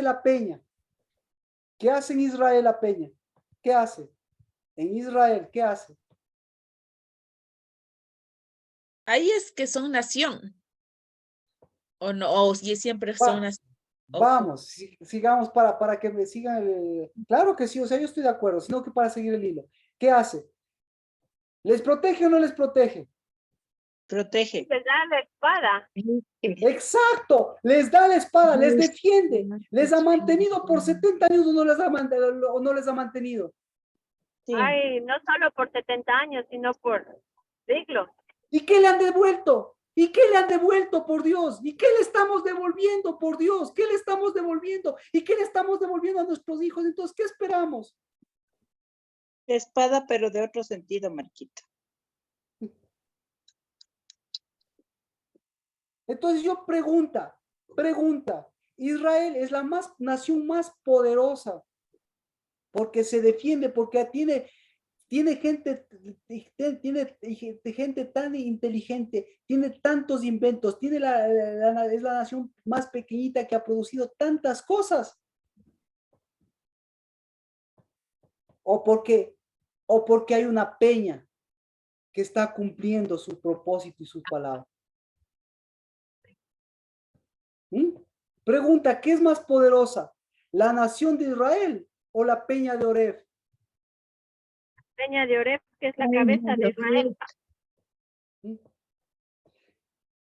S1: la peña? ¿Qué hace en Israel la peña? ¿Qué hace? En Israel, ¿qué hace?
S2: Ahí es que son nación. O no, o si siempre son nación.
S1: Vamos, sigamos para que me sigan. Claro que sí, o sea, yo estoy de acuerdo, sino que para seguir el hilo. ¿Qué hace? ¿Les protege o no les protege?
S4: Protege.
S7: Les da la espada.
S1: Exacto, les da la espada, les defiende, les ha mantenido por 70 años o no les ha mantenido.
S4: Sí.
S7: Ay, no solo por 70 años, sino por siglos.
S1: ¿Y qué le han devuelto? ¿Y qué le han devuelto, por Dios? ¿Y qué le estamos devolviendo, por Dios? ¿Qué le estamos devolviendo? ¿Y qué le estamos devolviendo a nuestros hijos? Entonces, ¿qué esperamos?
S4: La espada, pero de otro sentido, Marquito.
S1: Entonces yo pregunta, Israel es la nación más poderosa porque se defiende, porque tiene gente, gente tan inteligente, tiene tantos inventos, es la nación más pequeñita que ha producido tantas cosas. O porque hay una peña que está cumpliendo su propósito y su palabra. Pregunta, ¿qué es más poderosa? ¿La nación de Israel o la peña de Oreb?
S7: Peña de Oreb, que es la cabeza de Israel.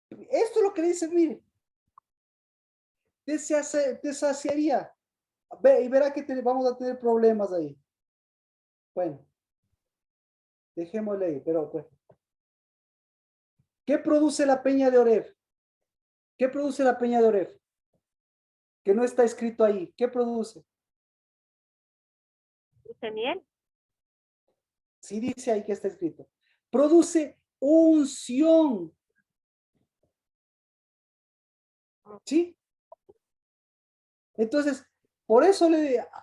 S1: Esto es lo que dice, mire. Te saciaría. Y verá que vamos a tener problemas ahí. Bueno. Dejémosle ahí, pero pues. ¿Qué produce la peña de Oreb? ¿Qué produce la peña de Oreb? Que no está escrito ahí. ¿Qué produce?
S7: ¿Produce miel?
S1: Sí dice ahí que está escrito. Produce unción. ¿Sí? Entonces, por eso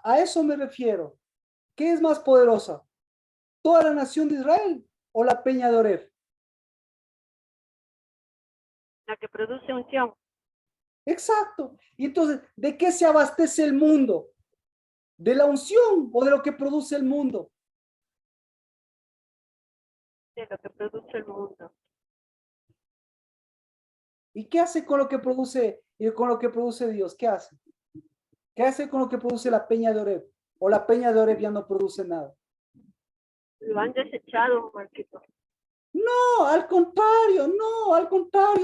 S1: a eso me refiero. ¿Qué es más poderosa? ¿Toda la nación de Israel o la peña de Oreb?
S7: La que produce unción.
S1: Exacto. Y entonces, ¿de qué se abastece el mundo? ¿De la unción o de lo que produce el mundo?
S7: De lo que produce el mundo.
S1: ¿Y qué hace con lo que produce y con lo que produce Dios? ¿Qué hace? ¿Qué hace con lo que produce la peña de Oreb? ¿O la peña de Oreb ya no produce nada?
S7: Lo han desechado, Marquito.
S1: No, al contrario,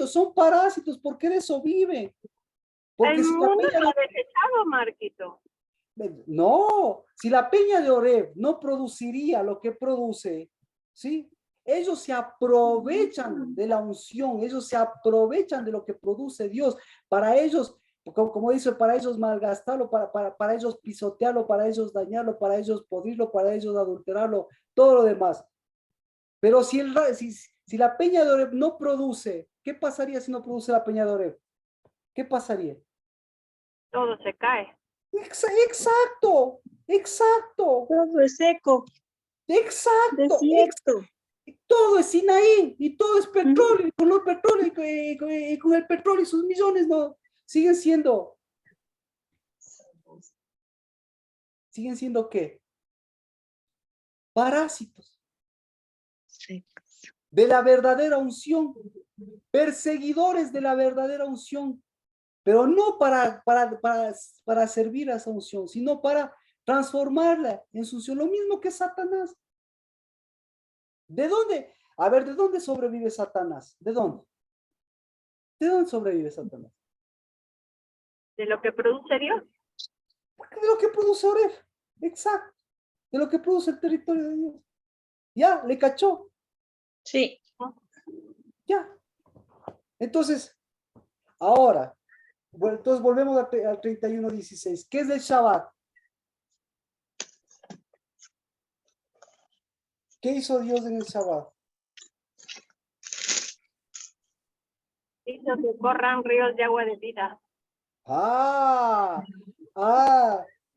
S1: son parásitos, porque de eso viven. Porque
S7: El
S1: si la
S7: mundo
S1: peña
S7: lo ha desechado, Marquito.
S1: no, si la peña de Oreb no produciría lo que produce, ¿sí? Ellos se aprovechan de la unción, ellos se aprovechan de lo que produce Dios. Para ellos, como dice, para ellos malgastarlo, para ellos pisotearlo, para ellos dañarlo, para ellos podrirlo, para ellos adulterarlo, todo lo demás. Pero si la peña de Oreb no produce, ¿qué pasaría si no produce la peña de Oreb? ¿Qué pasaría?
S7: Todo se cae.
S1: Exacto.
S4: Todo es seco, desierto.
S1: Todo es Sinaí y todo es petróleo. Y con el petróleo y con el petróleo y sus millones no siguen siendo ¿qué? Parásitos de la verdadera unción, perseguidores de la verdadera unción, pero no para servir a esa unción, sino para transformarla en su unción, lo mismo que Satanás. ¿De dónde? A ver, ¿de dónde sobrevive Satanás? ¿De dónde? ¿De dónde sobrevive Satanás?
S7: De lo que produce Dios.
S1: De lo que produce Oreb. Exacto. De lo que produce el territorio de Dios. Ya, le cachó.
S4: Sí.
S1: Ya. Entonces, ahora, entonces volvemos al 31:16. ¿Qué es el Shabbat? ¿Qué hizo Dios en el Shabbat?
S7: Hizo que corran ríos de agua de vida.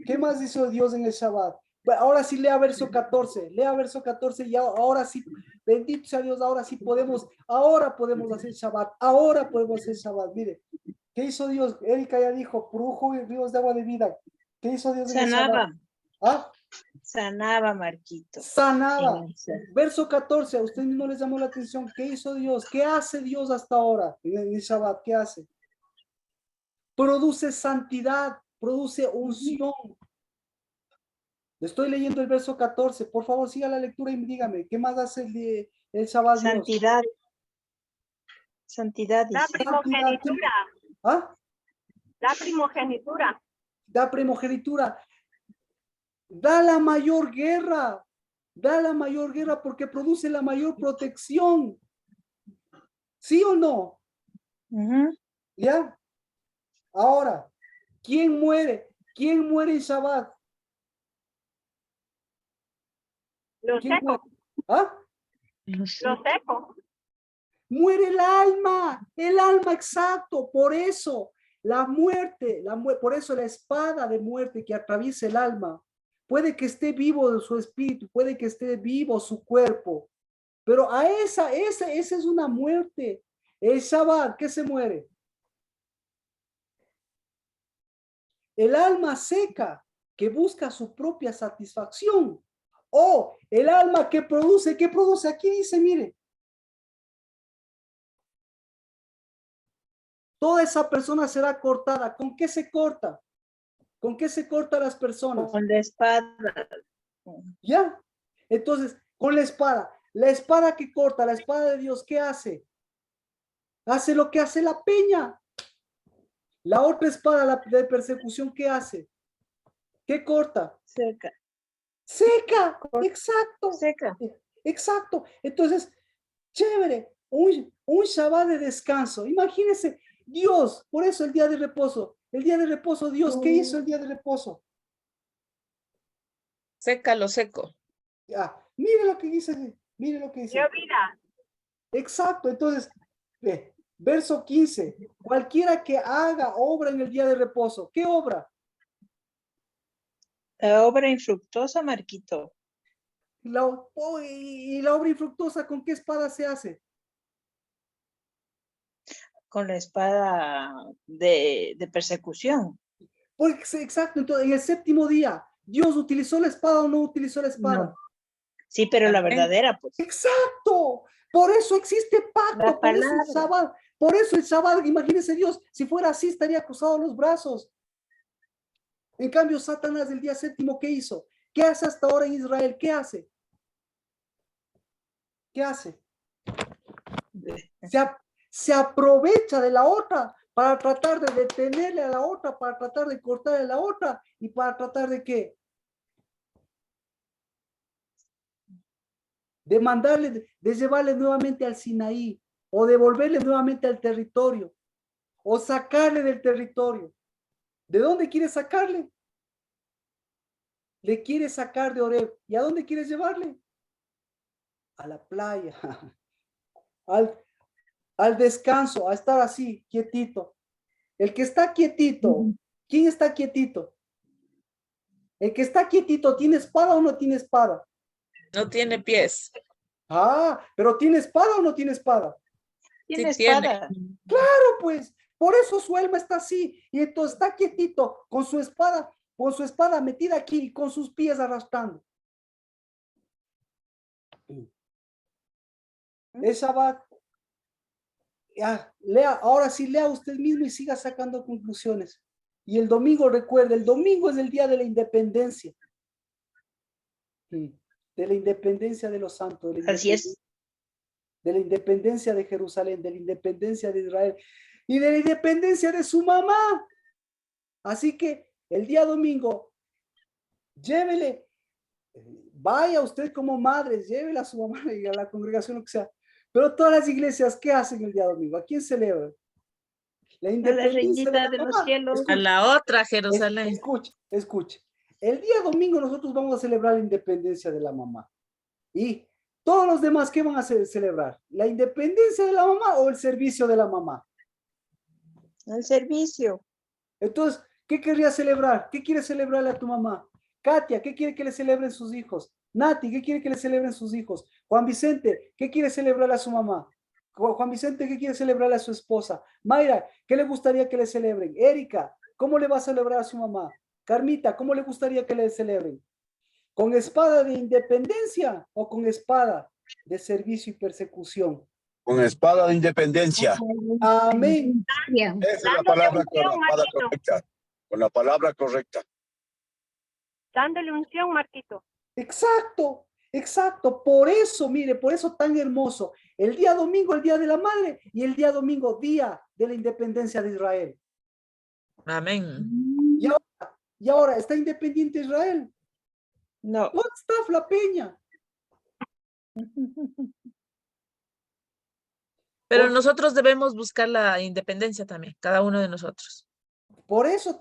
S1: ¿Qué más hizo Dios en el Shabbat? Bueno, ahora sí lea verso 14 y ahora sí, bendito sea Dios, ahora podemos hacer Shabbat, mire, ¿qué hizo Dios? Erika ya dijo, produjo ríos de agua de vida. ¿Qué hizo Dios en el Shabbat?
S4: Sanaba, Marquito.
S1: Sanaba. Verso 14, a usted mismo les llamó la atención. ¿Qué hizo Dios? ¿Qué hace Dios hasta ahora en el Shabbat? ¿Qué hace? Produce santidad, produce unción. Estoy leyendo el verso 14. Por favor, siga la lectura y dígame, ¿qué más hace el Shabbat?
S4: Santidad.
S1: Dios?
S4: Santidad.
S7: Da primogenitura.
S1: ¿Ah?
S7: Da primogenitura.
S1: Da primogenitura. Da la mayor guerra. Da la mayor guerra porque produce la mayor protección. ¿Sí o no? ¿Ya? Ahora, ¿quién muere? ¿Quién muere en Shabbat?
S7: Lo seco.
S1: ¿Ah?
S7: Lo seco.
S1: Muere el alma, exacto. Por eso la muerte, por eso la espada de muerte que atraviesa el alma, puede que esté vivo su espíritu, puede que esté vivo su cuerpo, pero a esa es una muerte. El Shabbat, ¿qué se muere? El alma seca que busca su propia satisfacción. O el alma que produce, ¿qué produce? Aquí dice, mire. Toda esa persona será cortada. ¿Con qué se corta? ¿Con qué se cortan las personas?
S4: Con la espada.
S1: ¿Ya? Entonces, con la espada. La espada que corta, la espada de Dios, ¿qué hace? Hace lo que hace la peña. La otra espada, la de persecución, ¿qué hace? ¿Qué corta?
S4: Seca.
S1: Seca, exacto.
S4: Seca.
S1: Exacto. Entonces, chévere, un Shabbat de descanso. Imagínense, Dios, por eso el día de reposo. El día de reposo, Dios, ¿qué hizo el día de reposo?
S2: Seca lo seco.
S1: Mire lo que dice, mire lo que dice.
S7: Dio vida.
S1: Exacto, entonces, verso 15, cualquiera que haga obra en el día de reposo, ¿qué obra?
S4: La obra infructuosa, Marquito.
S1: Y la obra infructuosa, ¿con qué espada se hace?
S4: Con la espada de persecución.
S1: Exacto, entonces en el séptimo día, ¿Dios utilizó la espada o no utilizó la espada?
S4: No. Sí, pero la
S2: Amén.
S4: verdadera, pues.
S1: Exacto, por eso existe pacto,
S4: La
S1: por eso el
S4: palabra.
S1: Shabbat, por eso el Shabbat, imagínense Dios, si fuera así estaría cruzado los brazos. En cambio, Satanás el día séptimo, ¿qué hizo? ¿Qué hace hasta ahora en Israel? ¿Qué hace? ¿Qué hace? Se aprovecha de la otra para tratar de detenerle a la otra, para tratar de cortarle a la otra y para tratar de ¿qué? De mandarle, de llevarle nuevamente al Sinaí o devolverle nuevamente al territorio o sacarle del territorio. ¿De dónde quiere sacarle? Le quiere sacar de Oreb. ¿Y a dónde quieres llevarle? A la playa, al descanso, a estar así, quietito. El que está quietito, ¿quién está quietito? El que está quietito, ¿tiene espada o no tiene espada?
S2: No tiene pies.
S1: Pero ¿tiene espada o no tiene espada?
S4: Tiene
S2: Sí tiene.
S4: espada.
S1: Claro, pues, por eso su alma está así, y entonces está quietito, con su espada metida aquí y con sus pies arrastrando. El Shabbat, ahora sí lea usted mismo y siga sacando conclusiones. Y el domingo, recuerde, el domingo es el día de la independencia. De la independencia de los santos.
S4: Así es.
S1: De la independencia de Jerusalén, de la independencia de Israel y de la independencia de su mamá. Así que el día domingo, llévele, vaya usted como madre, llévele a su mamá y a la congregación, lo que sea. Pero todas las iglesias, ¿qué hacen el día domingo? ¿A quién celebran? La
S4: A la
S1: independencia
S4: reynita de los
S1: mamá.
S4: cielos.
S2: A la otra Jerusalén.
S1: Escuche. El día domingo nosotros vamos a celebrar la independencia de la mamá. Y todos los demás, ¿qué van a celebrar? ¿La independencia de la mamá o el servicio de la mamá?
S4: El servicio.
S1: Entonces, ¿qué querría celebrar? ¿Qué quiere celebrarle a tu mamá? Katia, ¿qué quiere que le celebren sus hijos? Nati, ¿qué quiere que le celebren sus hijos? Juan Vicente, ¿qué quiere celebrarle a su mamá? Juan Vicente, ¿qué quiere celebrarle a su esposa? Mayra, ¿qué le gustaría que le celebren? Erika, ¿cómo le va a celebrar a su mamá? Carmita, ¿cómo le gustaría que le celebren? ¿Con espada de independencia o con espada de servicio y persecución?
S5: Con espada de independencia.
S1: Amén.
S5: Esa es la
S7: Dándole
S5: palabra
S7: unción, Marquito.
S5: correcta. Con la palabra correcta.
S7: Dándole unción, Marquito.
S1: Exacto, exacto. Por eso, mire, por eso tan hermoso. El día domingo, el día de la madre, y el día domingo, día de la independencia de Israel.
S2: Amén.
S1: Y ahora, ¿está independiente Israel?
S4: No.
S1: ¿Dónde está la peña?
S2: Pero nosotros debemos buscar la independencia también, cada uno de nosotros.
S1: Por eso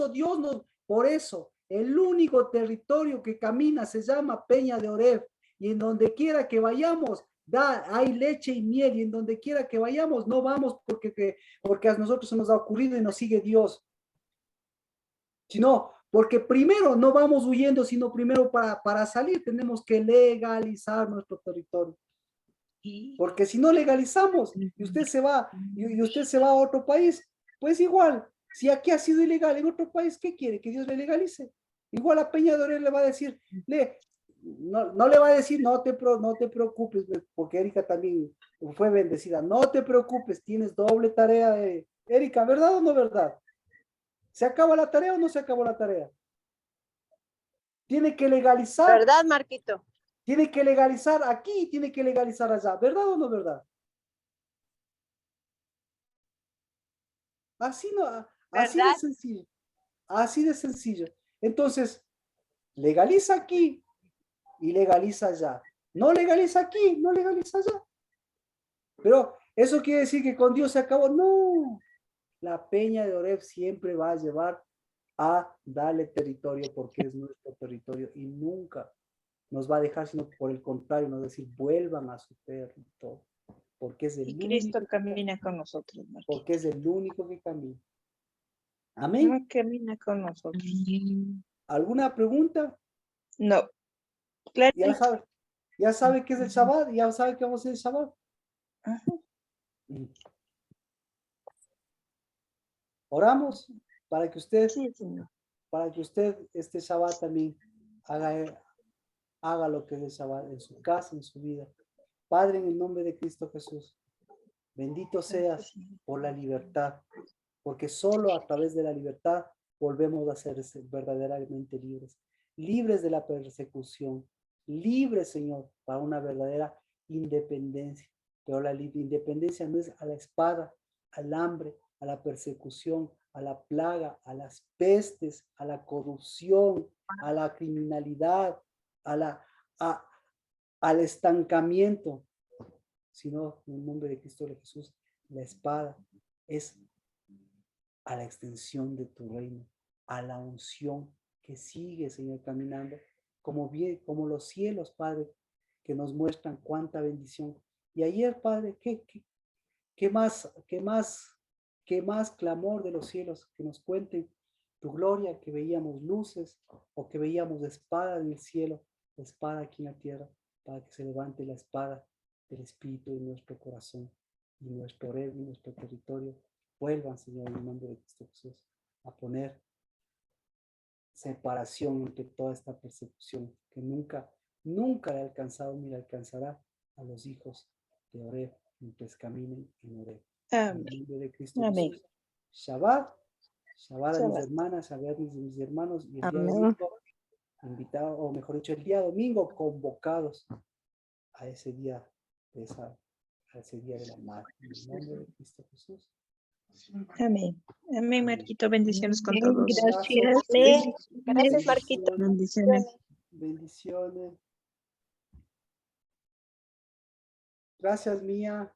S1: Dios por eso, el único territorio que camina se llama Peña de Oreb. Y en donde quiera que vayamos, hay leche y miel, y en donde quiera que vayamos, no vamos porque a nosotros se nos ha ocurrido y nos sigue Dios, sino porque primero no vamos huyendo, sino primero para salir tenemos que legalizar nuestro territorio. Porque si no legalizamos y usted se va, y usted se va a otro país, pues igual, si aquí ha sido ilegal en otro país, ¿qué quiere? Que Dios le legalice. Igual a Peña de Orel le va a decir, no le va a decir, no te preocupes, porque Erika también fue bendecida, no te preocupes, tienes doble tarea, Erika, ¿verdad o no verdad? ¿Se acaba la tarea o no se acabó la tarea? Tiene que legalizar.
S7: ¿Verdad, Marquito?
S1: Tiene que legalizar aquí, tiene que legalizar allá, ¿verdad o no verdad? Así no, así de sencillo. Así de sencillo. Entonces, legaliza aquí y legaliza allá. No legaliza aquí, no legaliza allá. Pero eso quiere decir que con Dios se acabó. No. La Peña de Oreb siempre va a llevar a darle territorio porque es nuestro territorio y nunca nos va a dejar, sino por el contrario, nos va a decir, vuelvan a su territorio, porque es el
S4: Y
S1: único,
S4: Cristo camina con nosotros, Marquito.
S1: porque es el único que camina. Amén.
S4: No camina con nosotros.
S1: ¿Alguna pregunta?
S4: No. Claro.
S1: Ya sabe qué es el Shabbat, ya sabe qué vamos a hacer el Shabbat.
S4: Ajá.
S1: Oramos para que usted,
S4: Sí, señor.
S1: este Shabbat también haga lo que es el Shabbat en su casa, en su vida. Padre, en el nombre de Cristo Jesús, bendito seas por la libertad, porque solo a través de la libertad volvemos a ser verdaderamente libres, libres de la persecución, libres, Señor, para una verdadera independencia. Pero la independencia no es a la espada, al hambre, a la persecución, a la plaga, a las pestes, a la corrupción, a la criminalidad, al estancamiento, sino en el nombre de Cristo de Jesús. La espada es a la extensión de tu reino, a la unción que sigue, Señor, caminando, como los cielos, Padre, que nos muestran cuánta bendición. Y ayer, Padre, ¿qué más clamor de los cielos? Que nos cuenten tu gloria, que veíamos luces o que veíamos espada en el cielo, espada aquí en la tierra, para que se levante la espada del Espíritu en nuestro corazón y nuestro oreb y nuestro territorio. Vuelvan, Señor, en el nombre de Cristo Jesús, a poner separación entre toda esta persecución que nunca le ha alcanzado ni le alcanzará a los hijos de Oreb mientras caminen en Oreb. En el nombre de Cristo
S4: Amén.
S1: Jesús. Shabbat a mis hermanas, Shabbat a mis hermanos, y el día domingo, invitados, o mejor dicho, el día domingo, convocados a ese día de la madre. En el nombre de Cristo Jesús.
S4: Amén. Amén, Marquito. Bendiciones con todos.
S3: Gracias.
S7: Amén. Gracias, Marquito.
S4: Bendiciones.
S1: Bendiciones. Gracias, Mía.